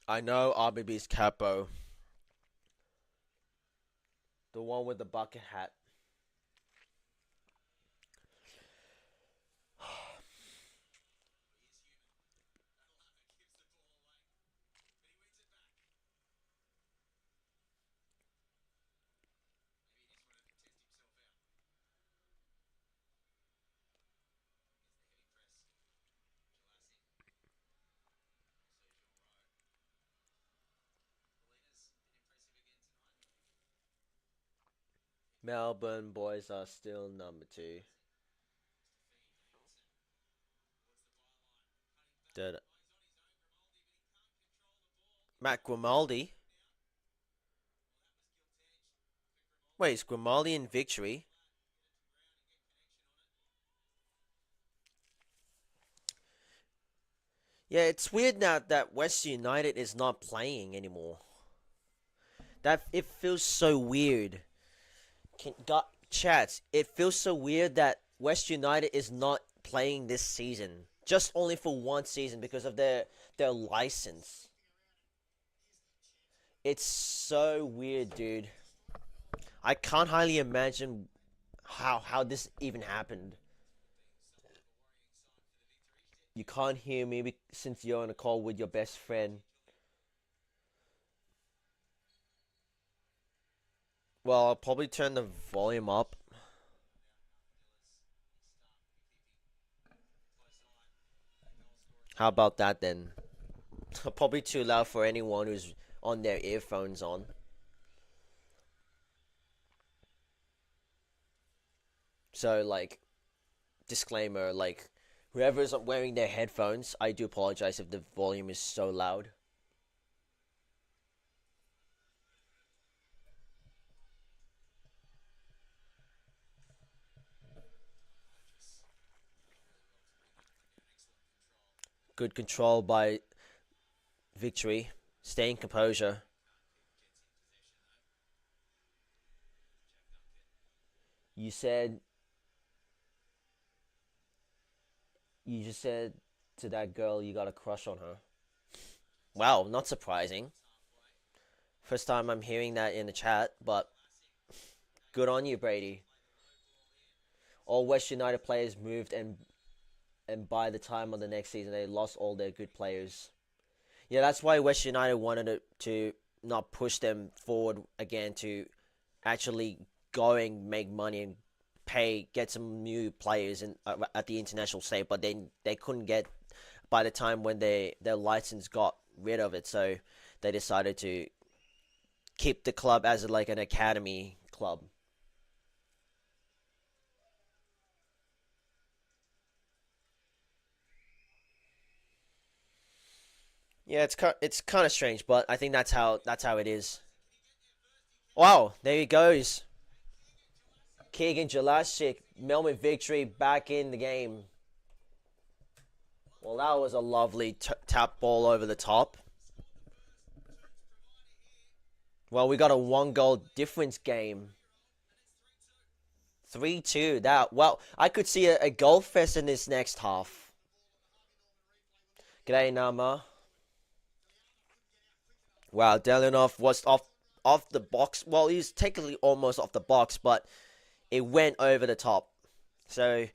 I know RBB's capo. The one with the bucket hat. Melbourne boys are still number two. Did Matt Grimaldi? Wait, is Grimaldi in victory? Yeah, it's weird now that West United is not playing anymore. That it feels so weird. Got chats. It feels so weird that West United is not playing this season. Just only for one season because of their license. It's so weird, dude. I can't highly imagine how this even happened. You can't hear me since you're on a call with your best friend. Well, I'll probably turn the volume up. How about that then? Probably too loud for anyone who's on their earphones on. So like, disclaimer, like, whoever's wearing their headphones, I do apologize if the volume is so loud. Good control by Victory, staying composure. You said you just said to that girl you got a crush on her. Wow, not surprising. First time I'm hearing that in the chat, but good on you, Brady. All West United players moved, and by the time of the next season, they lost all their good players. Yeah, that's why West United wanted to not push them forward again to actually going make money and get some new players in at the international stage, but then they couldn't get by the time when their license got rid of it, so they decided to keep the club as like an academy club. Yeah, it's kind of strange, but I think that's how it is. Wow, there he goes. Keegan Jelaschik, Melbourne Victory back in the game. Well, that was a lovely tap ball over the top. Well, we got a 1 goal difference game. 3-2. I could see a goal fest in this next half. G'day, Nama. Wow, Delanov was off the box. Well, he's technically almost off the box, but it went over the top. So,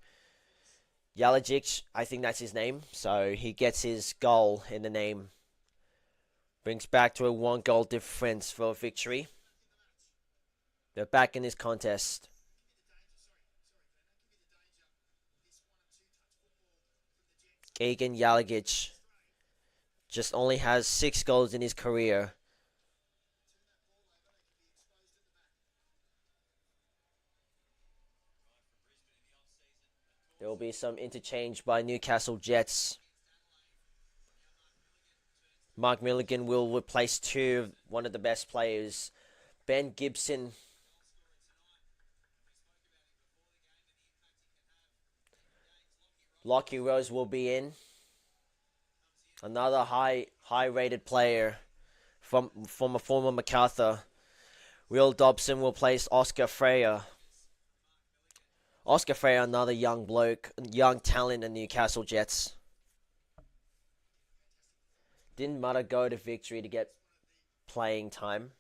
Aleague, I think that's his name. So, he gets his goal in the name. Brings back to a 1 goal difference for Victory. They're back in this contest. Keegan Aleague just only has 6 goals in his career. There will be some interchange by Newcastle Jets. Mark Milligan will replace one of the best players. Ben Gibson. Lockie Rose will be in. Another high rated player from a former MacArthur. Will Dobson will place Oscar Freya. Oscar Freya, another young bloke, young talent in Newcastle Jets. Didn't matter go to Victory to get playing time.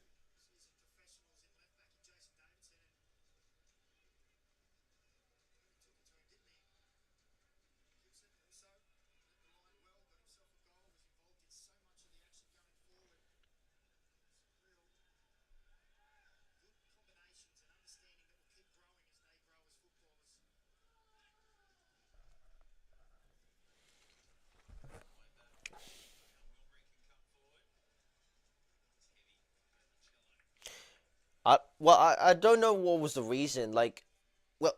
I don't know what was the reason. Like, well,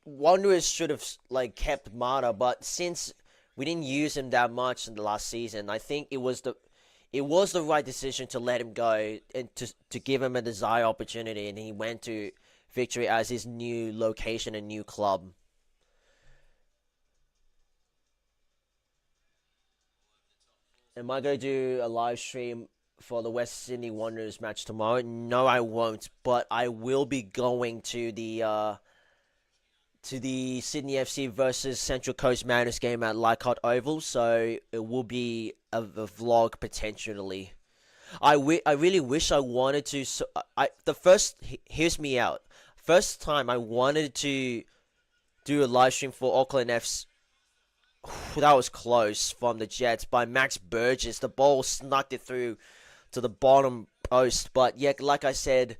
Wanderers should have like kept Mata, but since we didn't use him that much in the last season, I think it was the right decision to let him go and to give him a desired opportunity, and he went to Victory as his new location and new club. Am I going to do a live stream for the West Sydney Wanderers match tomorrow? No, I won't, but I will be going to the Sydney FC versus Central Coast Mariners game at Leichhardt Oval, so it will be a vlog potentially. I really wish I wanted to. So hears me out. First time I wanted to do a live stream for Auckland F's. That was close from the Jets by Max Burgess. The ball snuck it through to the bottom post, but yeah, like I said,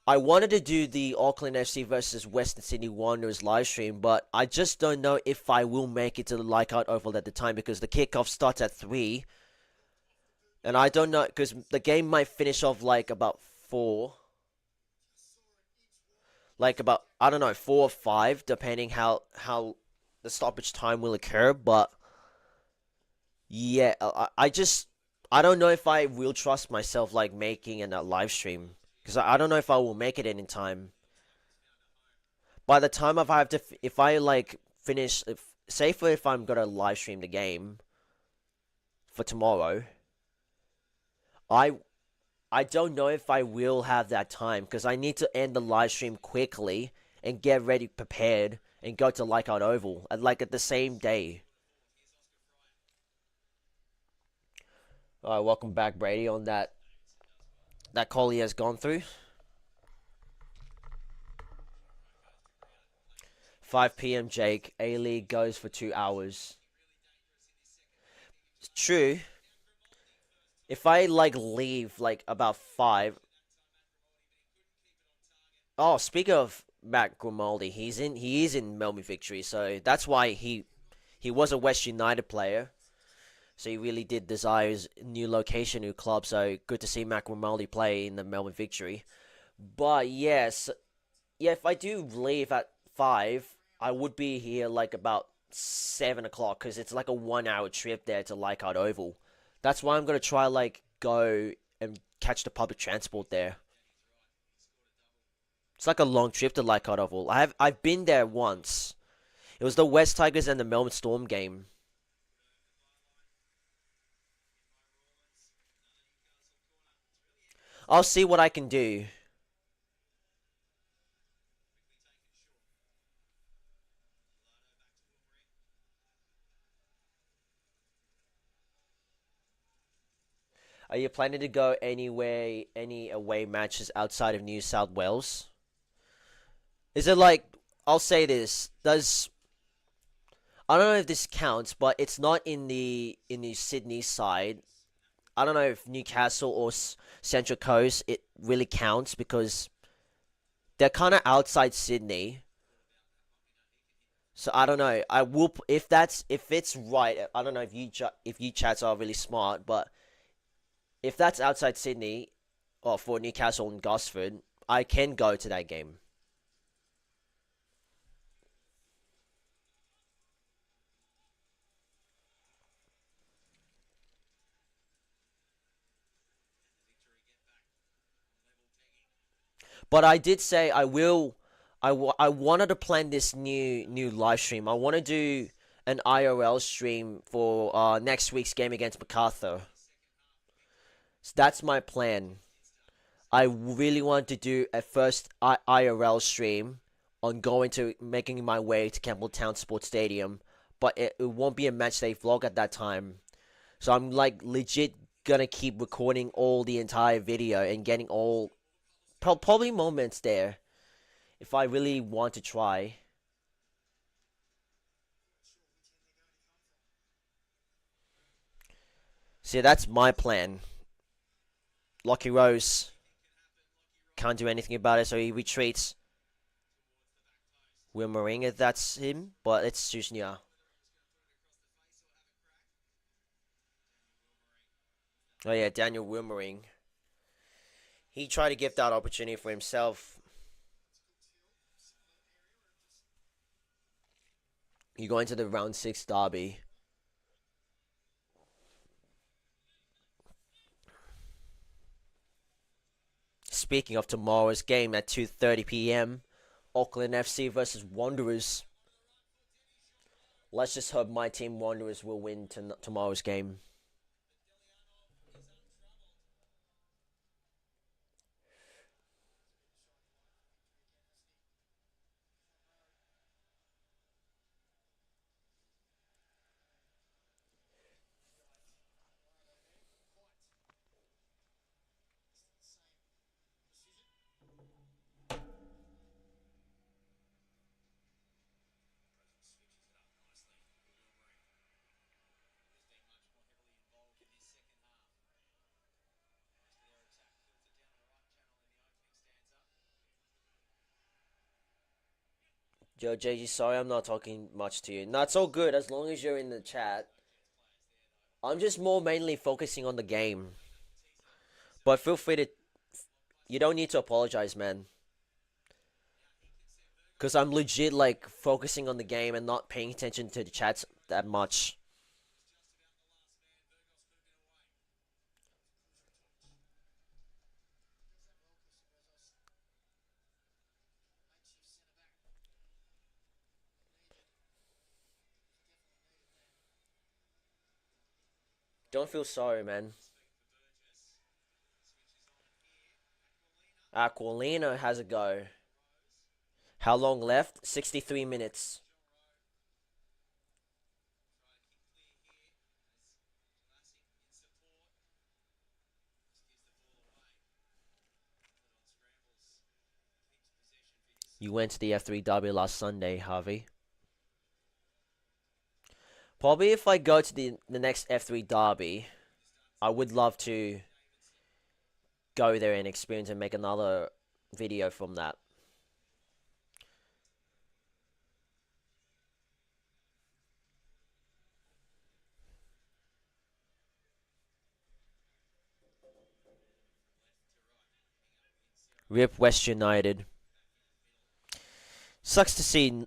I wanted to do the Auckland FC versus Western Sydney Wanderers live stream, but I just don't know if I will make it to the Leichhardt Oval at the time because the kickoff starts at 3. And I don't know, because the game might finish off like about 4. Like about, I don't know, 4 or 5, depending how the stoppage time will occur. But yeah, I don't know if I will trust myself like making a live stream because I don't know if I will make it in time. By the time if I have to, if I like finish, say for if I'm gonna live stream the game for tomorrow, I I don't know if I will have that time because I need to end the live stream quickly and get ready, prepared, and go to Leichhardt Oval at the same day. All right, welcome back, Brady. On that call he has gone through. 5 p.m. Jake. Aleague goes for 2 hours. It's true. If I like leave like about 5. Oh, speaking of Matt Grimaldi, he is in Melbourne Victory, so that's why he was a West United player. So he really did desire his new location, new club. So good to see Matt Grimaldi play in the Melbourne Victory. But yes, yeah, if I do leave at 5, I would be here like about 7 o'clock because it's like a 1 hour trip there to Leichhardt Oval. That's why I'm gonna try like go and catch the public transport there. It's like a long trip to Leichhardt Oval. I've been there once. It was the West Tigers and the Melbourne Storm game. I'll see what I can do. Are you planning to go anywhere, any away matches outside of New South Wales? Is it like, I'll say this, does, I don't know if this counts, but it's not in the Sydney side. I don't know if Newcastle or Central Coast it really counts because they're kind of outside Sydney. So I don't know. I will if it's right. I don't know if if you chats are really smart, but if that's outside Sydney, or for Newcastle and Gosford, I can go to that game. But I did say I will. I wanted to plan this new live stream. I want to do an IRL stream for next week's game against MacArthur. So that's my plan. I really want to do a first IRL stream on going to making my way to Campbelltown Sports Stadium, but it won't be a match day vlog at that time. So I'm like legit gonna keep recording all the entire video and getting all probably moments there if I really want to try. See, that's my plan. Lockie Rose can't do anything about it, so he retreats. Wilmering, if that's him, but it's Susnia. Oh yeah, Daniel Wilmering. He tried to give that opportunity for himself. You go into the round 6 derby. Speaking of tomorrow's game at 2:30 p.m., Auckland FC versus Wanderers. Let's just hope my team Wanderers will win tomorrow's game. Yo, JG, sorry I'm not talking much to you. No, it's all good as long as you're in the chat. I'm just more mainly focusing on the game. But feel free to. You don't need to apologize, man. Because I'm legit, like, focusing on the game and not paying attention to the chats that much. Don't feel sorry, man. Aquilina has a go. How long left? 63 minutes. You went to the F3W last Sunday, Harvey. Probably if I go to the next F3 Derby, I would love to go there and experience and make another video from that. Rip West United. Sucks to see.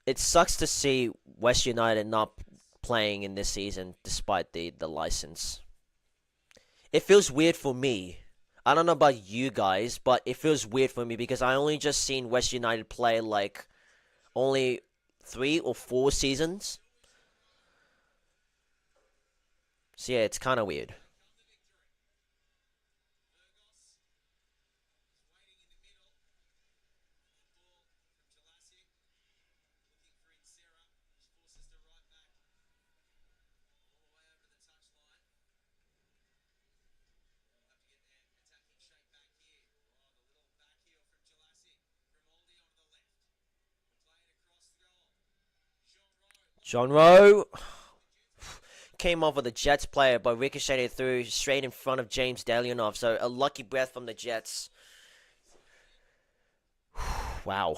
It sucks to see West United not playing in this season despite the license. It feels weird for me. I don't know about you guys, but it feels weird for me because I only just seen West United play like only 3 or 4 seasons. So yeah, it's kind of weird. John Rowe came off with a Jets player but ricocheted through straight in front of James Dalianov. So a lucky breath from the Jets. Wow.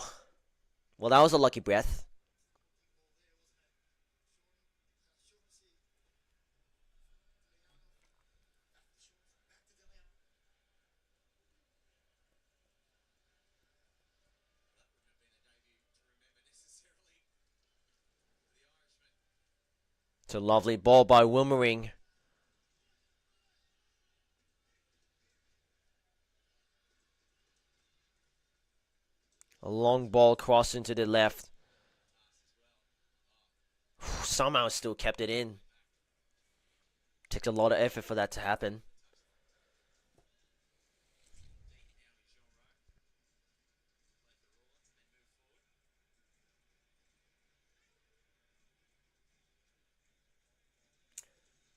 Well, that was a lucky breath. It's a lovely ball by Wilmering. A long ball crossed into the left. Somehow still kept it in. Takes a lot of effort for that to happen.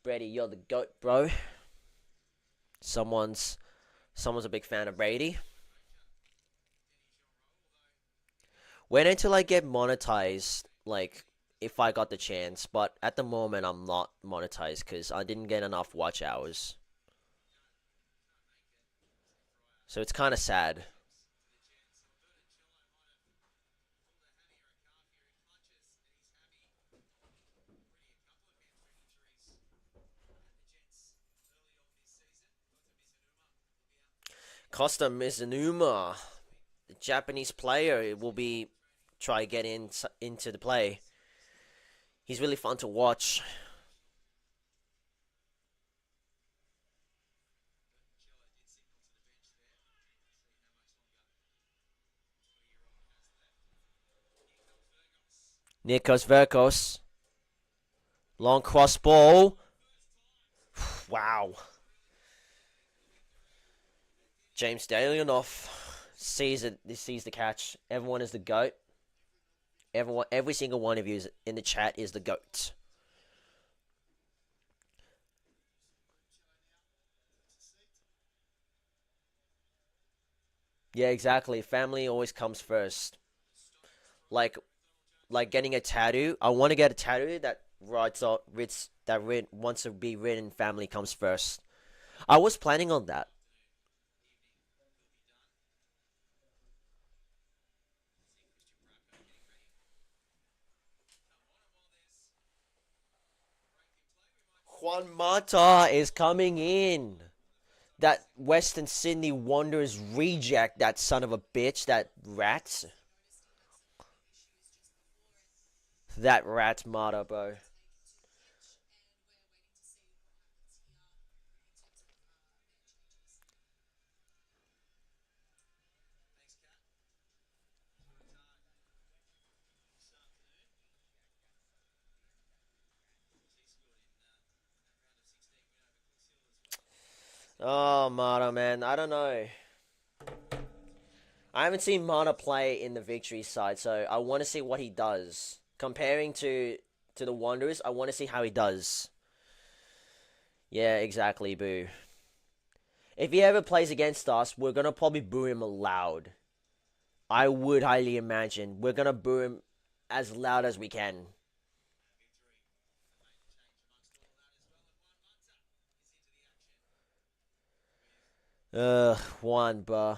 Brady, you're the GOAT, bro. Someone's a big fan of Brady. Wait until I get monetized, like, if I got the chance. But at the moment, I'm not monetized because I didn't get enough watch hours. So it's kind of sad. Costa Mizunuma, the Japanese player, will be try get into the play. He's really fun to watch. Nikos Verkos. Long cross ball. Wow. James Dalianov sees it. Sees the catch. Everyone is the GOAT. Every single one of you in the chat is the GOAT. Yeah, exactly. Family always comes first. Like getting a tattoo. I want to get a tattoo that wants to be written. Family comes first. I was planning on that. Juan Mata is coming in. That Western Sydney Wanderers reject, that son of a bitch, that rat. That rat Mata, bro. Oh, Mata, man. I don't know. I haven't seen Mata play in the victory side, so I want to see what he does. Comparing to the Wanderers, I want to see how he does. Yeah, exactly, boo. If he ever plays against us, we're gonna probably boo him loud. I would highly imagine we're gonna boo him as loud as we can. One, bruh.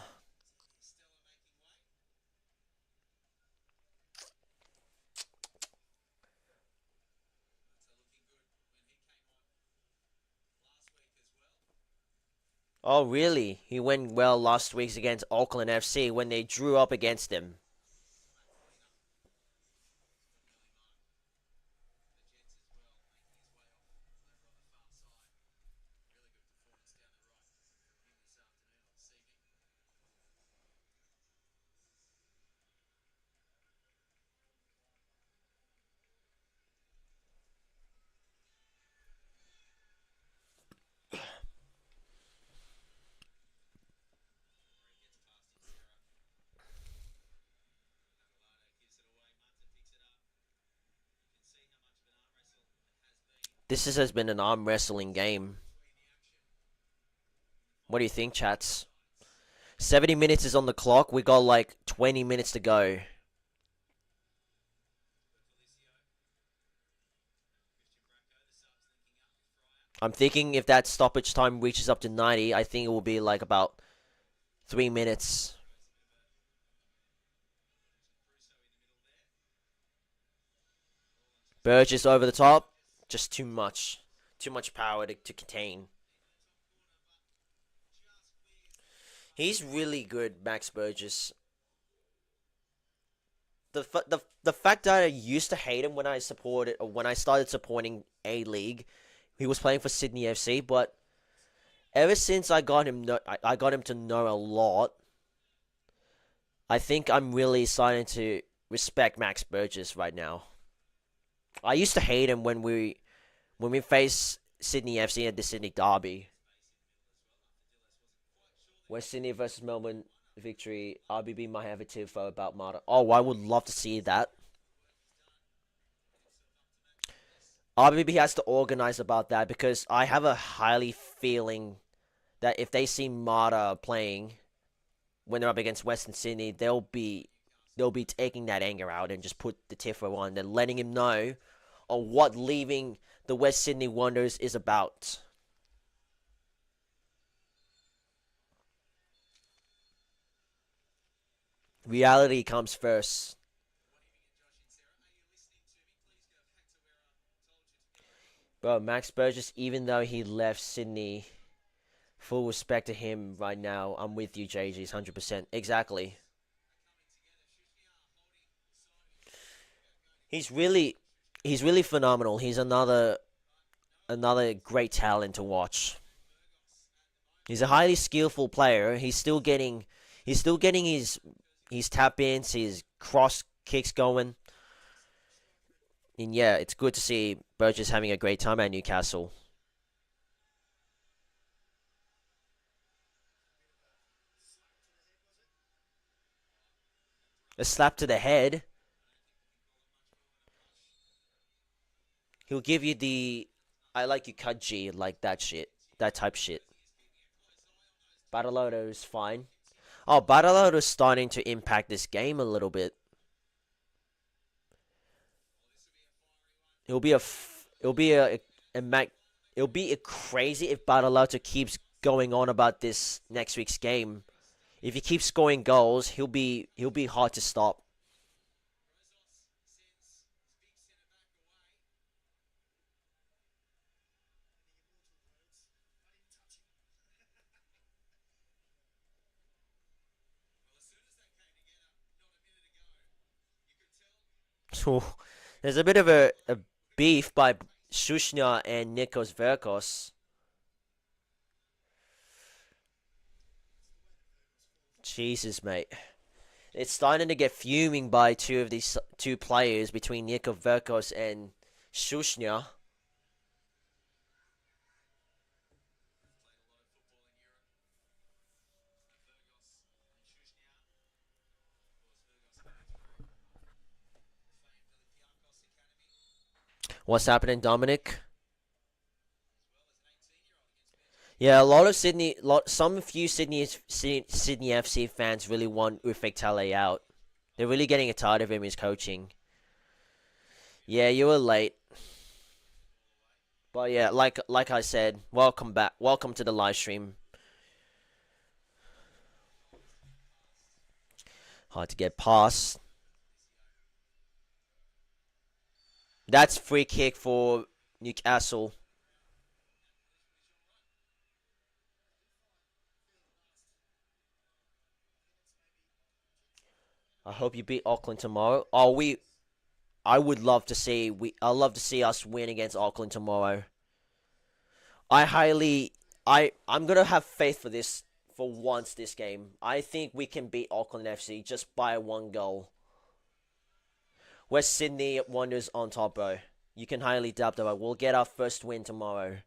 Oh, really? He went well last week against Auckland FC when they drew up against him. Has been an arm wrestling game. What do you think, chats? 70 minutes is on the clock. We got like 20 minutes to go. I'm thinking if that stoppage time reaches up to 90, I think it will be like about 3 minutes. Burgess over the top. Just too much. Too much power to contain. He's really good, Max Burgess. The fact that I used to hate him when I supported or when I started supporting Aleague, he was playing for Sydney FC, but ever since I got him to know a lot. I think I'm really starting to respect Max Burgess right now. I used to hate him when we faced Sydney FC at the Sydney Derby, where Sydney versus Melbourne victory. RBB might have a tifo about Marta. Oh, I would love to see that. RBB has to organize about that because I have a highly feeling that if they see Marta playing when they're up against Western Sydney, they'll be taking that anger out and just put the tifo on and letting him know on what leaving the West Sydney Wanderers is about. Reality comes first. Bro, Max Burgess, even though he left Sydney, full respect to him right now. I'm with you, JG's 100%. Exactly. He's really he's really phenomenal. He's another great talent to watch. He's a highly skillful player. He's still getting his tap ins, his cross kicks going. And yeah, it's good to see Burgess having a great time at Newcastle. A slap to the head. He'll give you the I like you cut G, like that shit. That type shit. Badaloto's fine. Oh, Badaloto's starting to impact this game a little bit. It'll be a, it'll be a Mac, it'll be a crazy if Badaloto keeps going on about this next week's game. If he keeps scoring goals, he'll be hard to stop. There's a bit of a beef by Shushnya and Nikos Verkos. Jesus, mate. It's starting to get fuming by two of these two players between Nikos Verkos and Shushnya. What's happening, Dominic? Yeah, a lot of some few Sydney FC fans really want Ufuk Talay out. They're really getting tired of him his coaching. Yeah, you were late, but yeah, like I said, welcome back, welcome to the live stream. Hard to get past. That's free kick for Newcastle. I hope you beat Auckland tomorrow. I would love to see I love to see us win against Auckland tomorrow. I highly I'm gonna have faith for this for once this game. I think we can beat Auckland FC just by one goal. West Sydney Wanderers on top, bro. You can highly doubt that we'll get our first win tomorrow.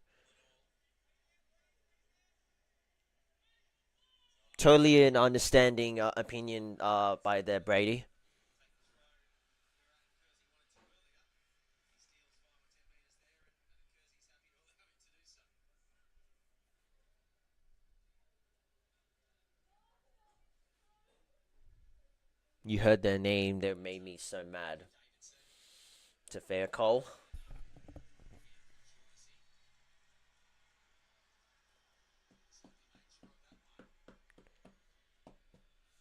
Totally an understanding opinion by there, Brady. You heard their name, that made me so mad. It's a fair call.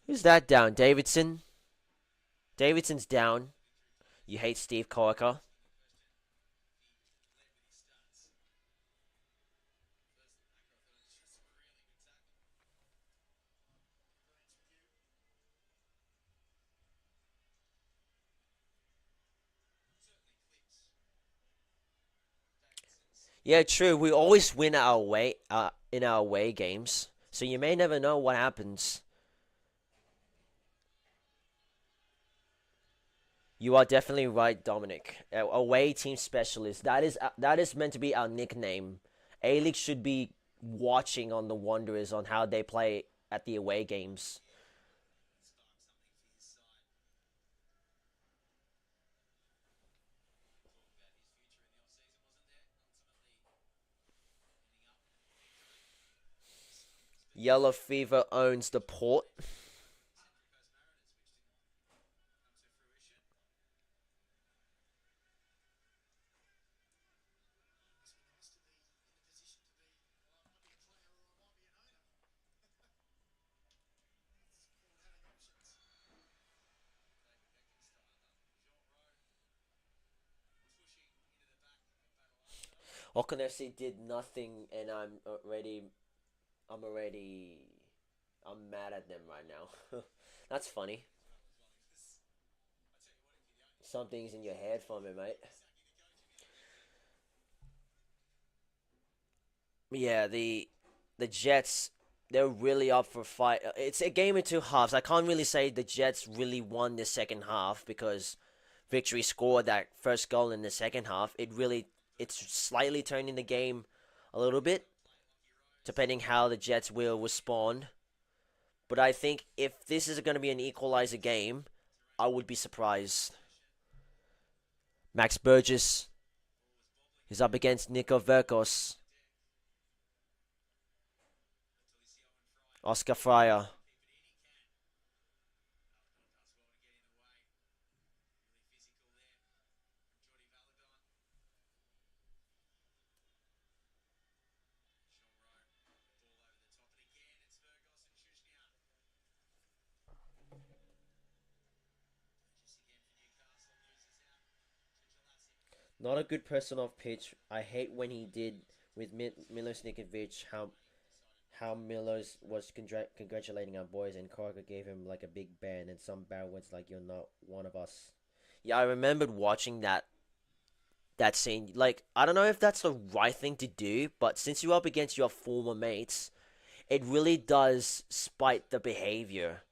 Who's that down? Davidson? Davidson's down. You hate Steve Corker. Yeah, true. We always win our way in our away games, so you may never know what happens. You are definitely right, Dominic. Away team specialist. That is meant to be our nickname. Aleague should be watching on the Wanderers on how they play at the away games. Yellow Fever owns the port. Auckland FC did nothing, and I'm already, I'm mad at them right now. That's funny. Something's in your head for me, mate. Yeah, the Jets, they're really up for fight. It's a game in two halves. I can't really say the Jets really won the second half because Victory scored that first goal in the second half. It's slightly turning the game a little bit, depending how the Jets will respond. But I think if this is going to be an equalizer game, I would be surprised. Max Burgess is up against Nico Verkos. Oscar Fryer. Not a good person off pitch. I hate when he did with Milos Nikovic how Milos was congratulating our boys and Korga gave him like a big ban and some bad words like you're not one of us. Yeah, I remembered watching that scene. Like, I don't know if that's the right thing to do, but since you're up against your former mates, it really does spite the behavior.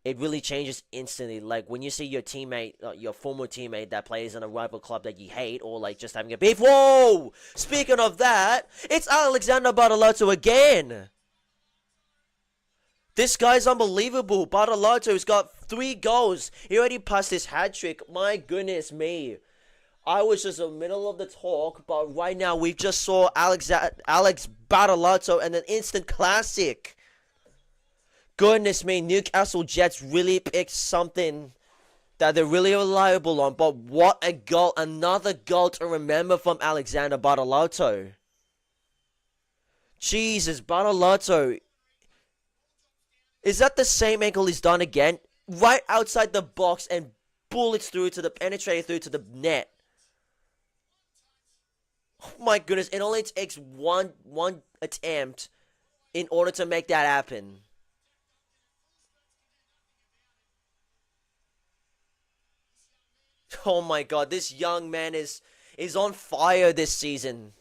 It really changes instantly. Like when you see your teammate, your former teammate that plays in a rival club that you hate, or like just having a beef. Whoa! Speaking of that, it's Alexander Bartolotto again. This guy's unbelievable. Bartolotto's got 3 goals. He already passed his hat trick. My goodness me. I was just in the middle of the talk, but right now we've just saw Alex Bartolotto and an instant classic. Goodness me, Newcastle Jets really picked something that they're really reliable on. But what a goal. Another goal to remember from Alexander Bartolotto. Jesus, Bartolotto. Is that the same angle he's done again? Right outside the box and bullets through to the penetrating through to the net. Oh my goodness, it only takes one attempt in order to make that happen. Oh my god, this young man is on fire this season.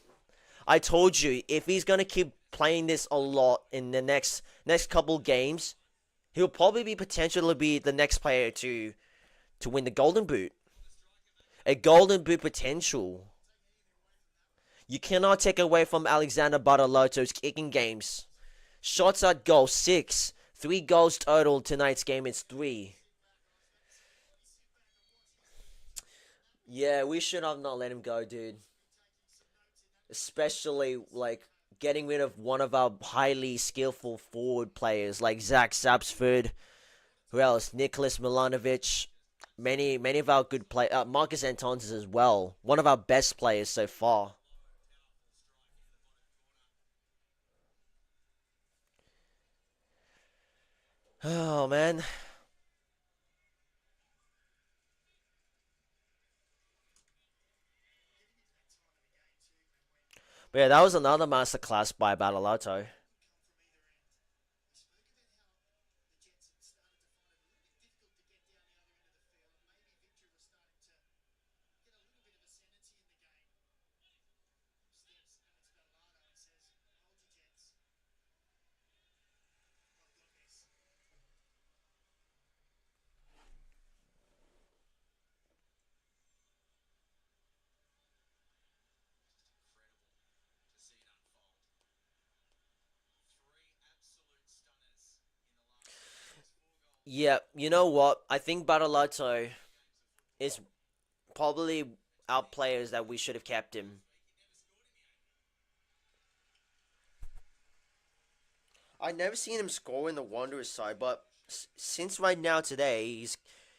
I told you, if he's gonna keep playing this a lot in the next couple games, he'll probably be potential to be the next player to win the Golden Boot. A Golden Boot potential. You cannot take away from Alexander Bartolotto's kicking games. Shots at goal 6. 3 goals total. Tonight's game is 3. Yeah, we should have not let him go, dude. Especially like getting rid of one of our highly skillful forward players like Zach Sapsford. Who else? Nicholas Milanovic. Many of our good players. Marcus Antons as well. One of our best players so far. Oh man. But yeah, that was another masterclass by Battleauto. Yeah, you know what? I think Battleauto is probably our players that we should have kept him. I never seen him score in the Wanderers side, but since right now today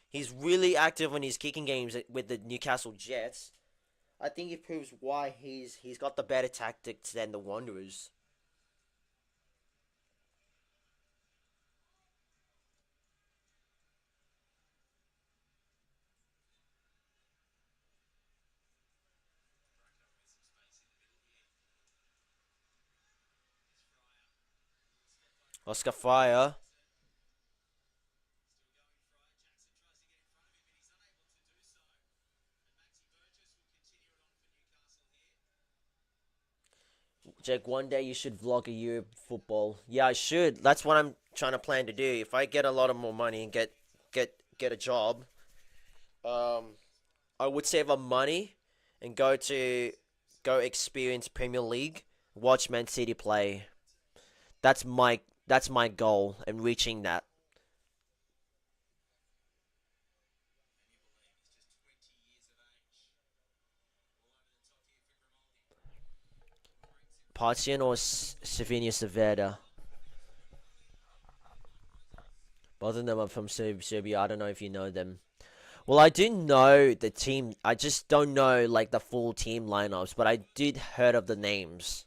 he's really active when he's kicking games with the Newcastle Jets. I think it proves why he's got the better tactics than the Wanderers. Oscar Fire. Jake, one day you should vlog a year of football. Yeah, I should. That's what I'm trying to plan to do. If I get a lot of more money and get a job, um, I would save up money and go experience Premier League, watch Man City play. That's my goal and reaching that. Partien or Savinia Seveda. Both of them are from Serbia. I don't know if you know them. Well, I do know the team. I just don't know like the full team lineups, but I did heard of the names.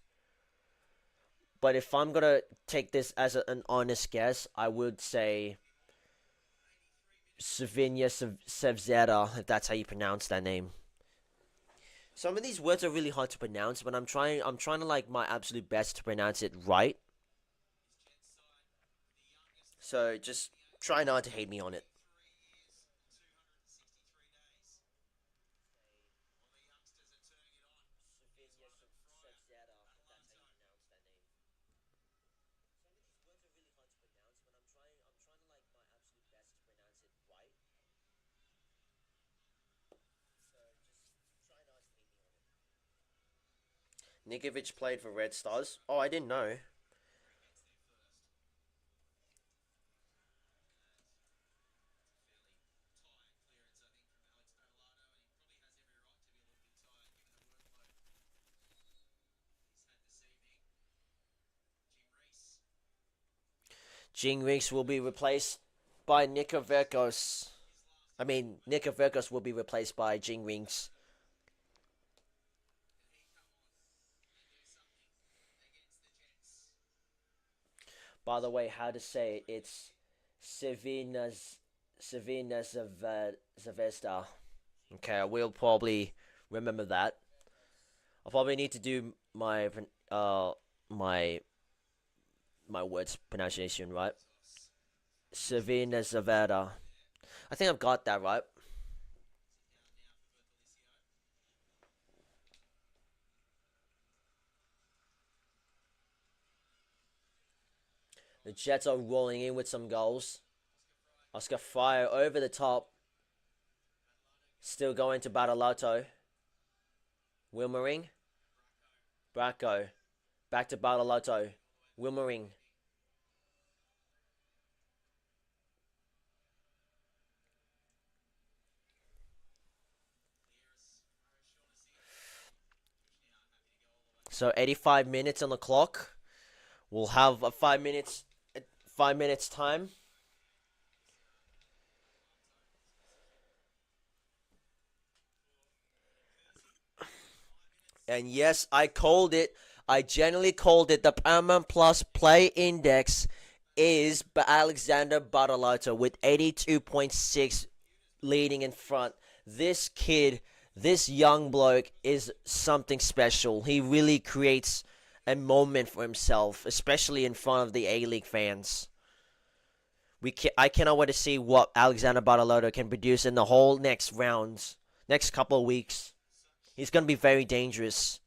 But if I'm gonna take this as an honest guess, I would say Savinia Sevzeta, if that's how you pronounce that name. Some of these words are really hard to pronounce, but I'm trying to like my absolute best to pronounce it right. So just try not to hate me on it. Nikovic played for Red Stars. Oh, I didn't know. Jing Reeks will be replaced by Nikoverkos. I mean, Nikoverkos will be replaced by Jing Reeks. By the way, how to say it? It's Savina Zavesta. Okay, I will probably remember that. I'll probably need to do my my words pronunciation right. Savina Zaveta. I think I've got that right. The Jets are rolling in with some goals. Oscar fire over the top. Still going to Badalato. Wilmering. Bracco. Back to Badalato. Wilmering. So 85 minutes on the clock. We'll have a 5 minutes time. And yes, I called it. I generally called it. The Paramount Plus Play Index is Alexander Badalota with 82.6 leading in front. This kid, this young bloke is something special. He really creates a moment for himself, especially in front of the A-League fans. I cannot wait to see what Alexander Badalota can produce in the whole next rounds, next couple of weeks. He's going to be very dangerous.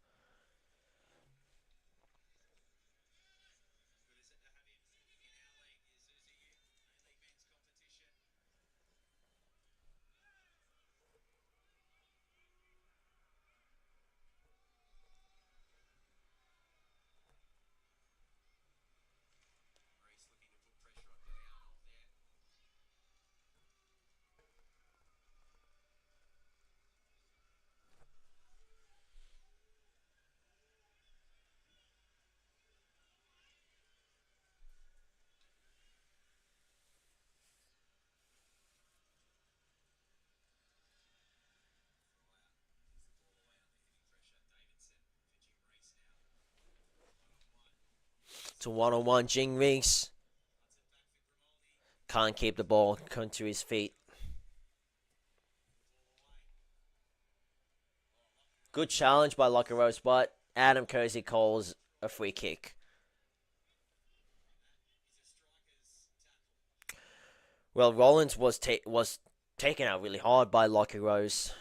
To one-on-one, Jing Reeks can't keep the ball, come to his feet. Good challenge by Lockie Rose, but Adam Cozy calls a free kick. Well, Rollins was taken out really hard by Lockie Rose.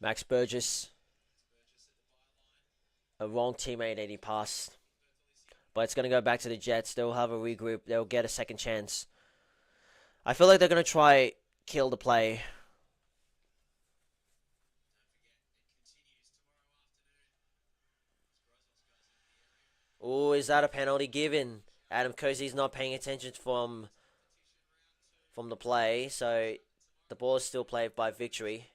Max Burgess, a wrong teammate and he passed. But it's going to go back to the Jets. They'll have a regroup. They'll get a second chance. I feel like they're going to try kill the play. Oh, is that a penalty given? Adam Cozy's not paying attention from the play, so the ball is still played by Victory.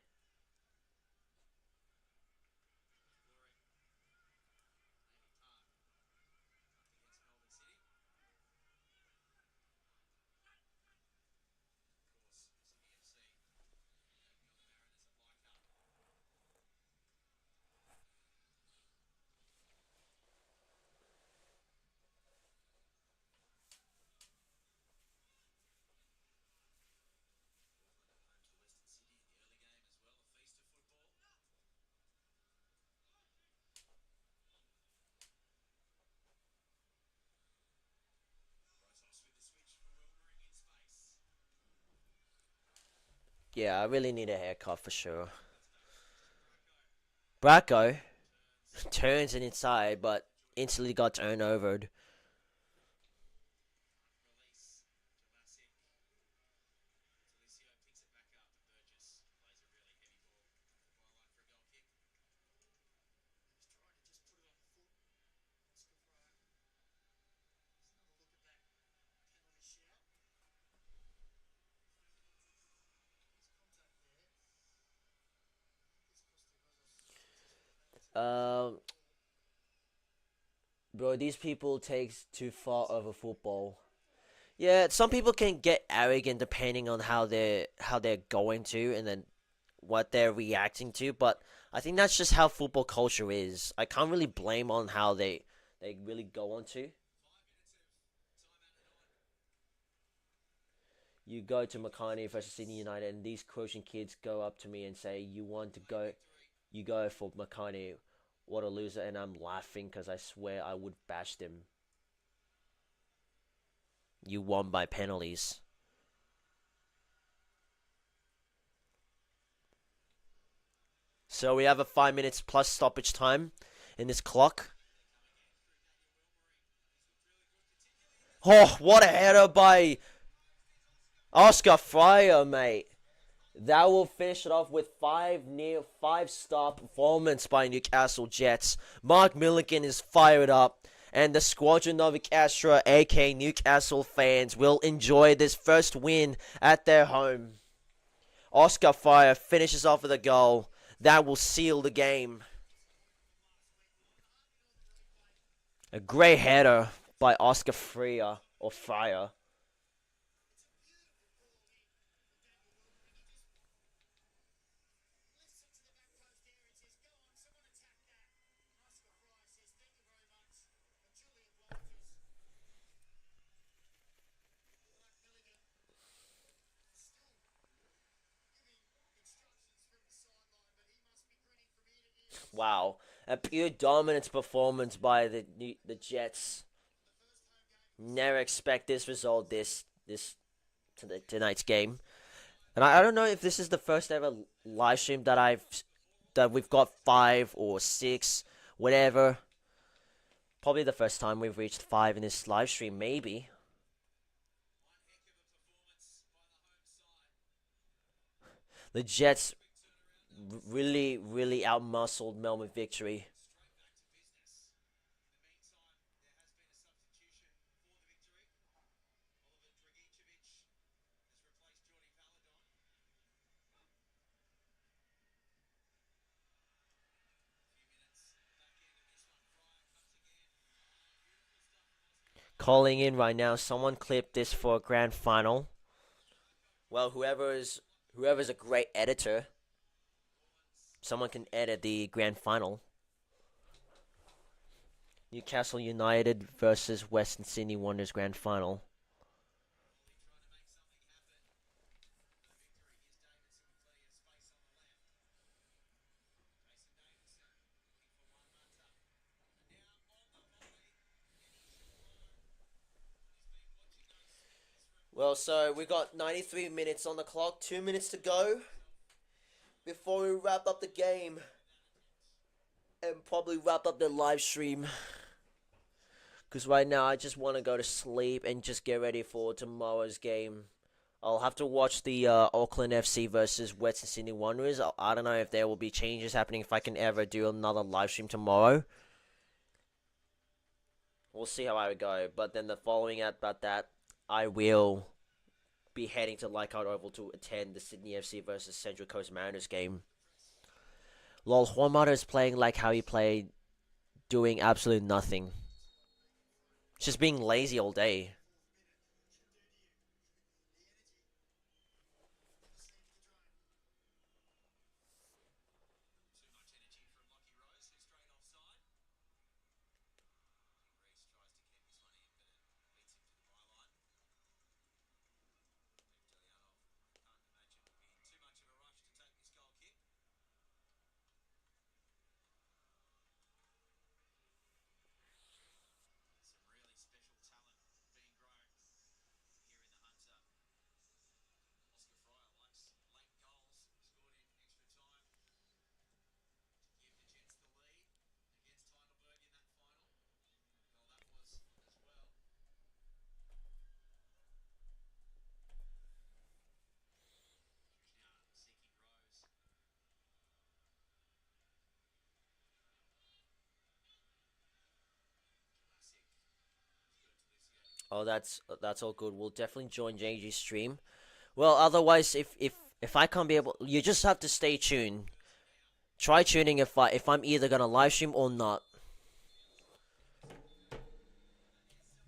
Yeah, I really need a haircut for sure. Bracco turns it inside, but instantly got turned over. Um, bro, these people takes too far over football. Yeah, some people can get arrogant depending on how they're going to and then what they're reacting to, but I think that's just how football culture is. I can't really blame on how they really go on to. You go to Makani versus Sydney United, and these Croatian kids go up to me and say, "You want to go? You go for Makani? What a loser!" And I'm laughing because I swear I would bash them. You won by penalties. So we have a 5 minutes plus stoppage time in this clock. Oh, what a header by Oscar Fryer, mate. That will finish it off with 5-star performance by Newcastle Jets. Mark Milligan is fired up, and the Squadron of Castro, aka Newcastle fans, will enjoy this first win at their home. Oscar Fryer finishes off with a goal that will seal the game. A great header by Oscar Fryer or Fryer. Wow, a pure dominance performance by the Jets. Never expect this result this tonight's game. And I don't know if this is the first ever live stream that we've got 5 or 6, whatever. Probably the first time we've reached 5 in this live stream, maybe. The Jets really outmuscled Melbourne Victory. Calling in right now. Someone clip this for a grand final. Well, whoever's a great editor, someone can edit the grand final. Newcastle United versus Western Sydney Wanderers grand final. Well, so we got 93 minutes on the clock, 2 minutes to go. before we wrap up the game and probably wrap up the live stream. Because right now I just want to go to sleep and just get ready for tomorrow's game. I'll have to watch the Auckland FC versus Western Sydney Wanderers. I don't know if there will be changes happening, if I can ever do another live stream tomorrow. We'll see how I go. But then the following about that, I will be heading to Leichhardt Oval to attend the Sydney FC versus Central Coast Mariners game. Lol, Juan Mata is playing like how he played, doing absolute nothing. Just being lazy all day. Oh, that's all good. We'll definitely join JG's stream. Well, otherwise, if I can't be able, you just have to stay tuned. Try tuning if I'm either gonna live stream or not.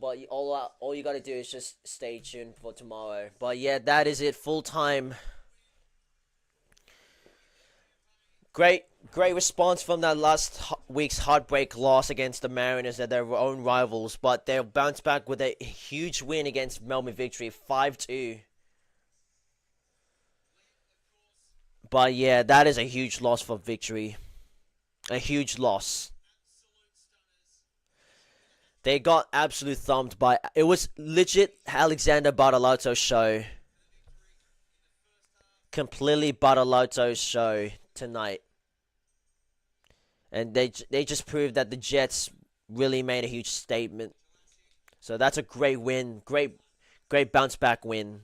But all you gotta do is just stay tuned for tomorrow. But yeah, that is it. Full time. Great response from that last week's heartbreak loss against the Mariners at their own rivals, but they'll bounce back with a huge win against Melbourne Victory, 5-2. But yeah, that is a huge loss for Victory. A huge loss. They got absolute thumped by... It was legit Alexander Bartolotto's show. Completely Bartolotto's show tonight. And they just proved that the Jets really made a huge statement. So that's a great win. Great bounce back win.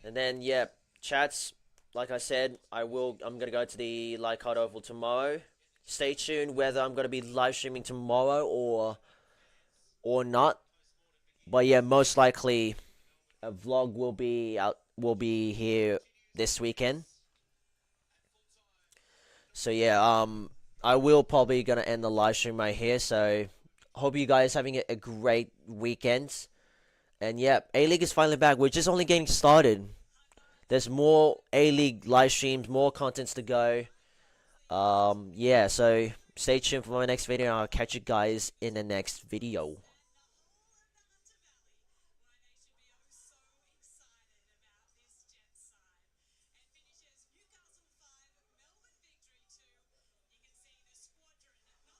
And then yeah, chats, like I said, I'm gonna go to the Leichhardt Oval tomorrow. Stay tuned whether I'm gonna be live streaming tomorrow or not. But yeah, most likely a vlog will be here this weekend. So yeah, I will probably gonna end the live stream right here. So hope you guys having a great weekend. And yeah, Aleague is finally back. We're just only getting started. There's more Aleague live streams, more contents to go. Yeah, so stay tuned for my next video. I'll catch you guys in the next video.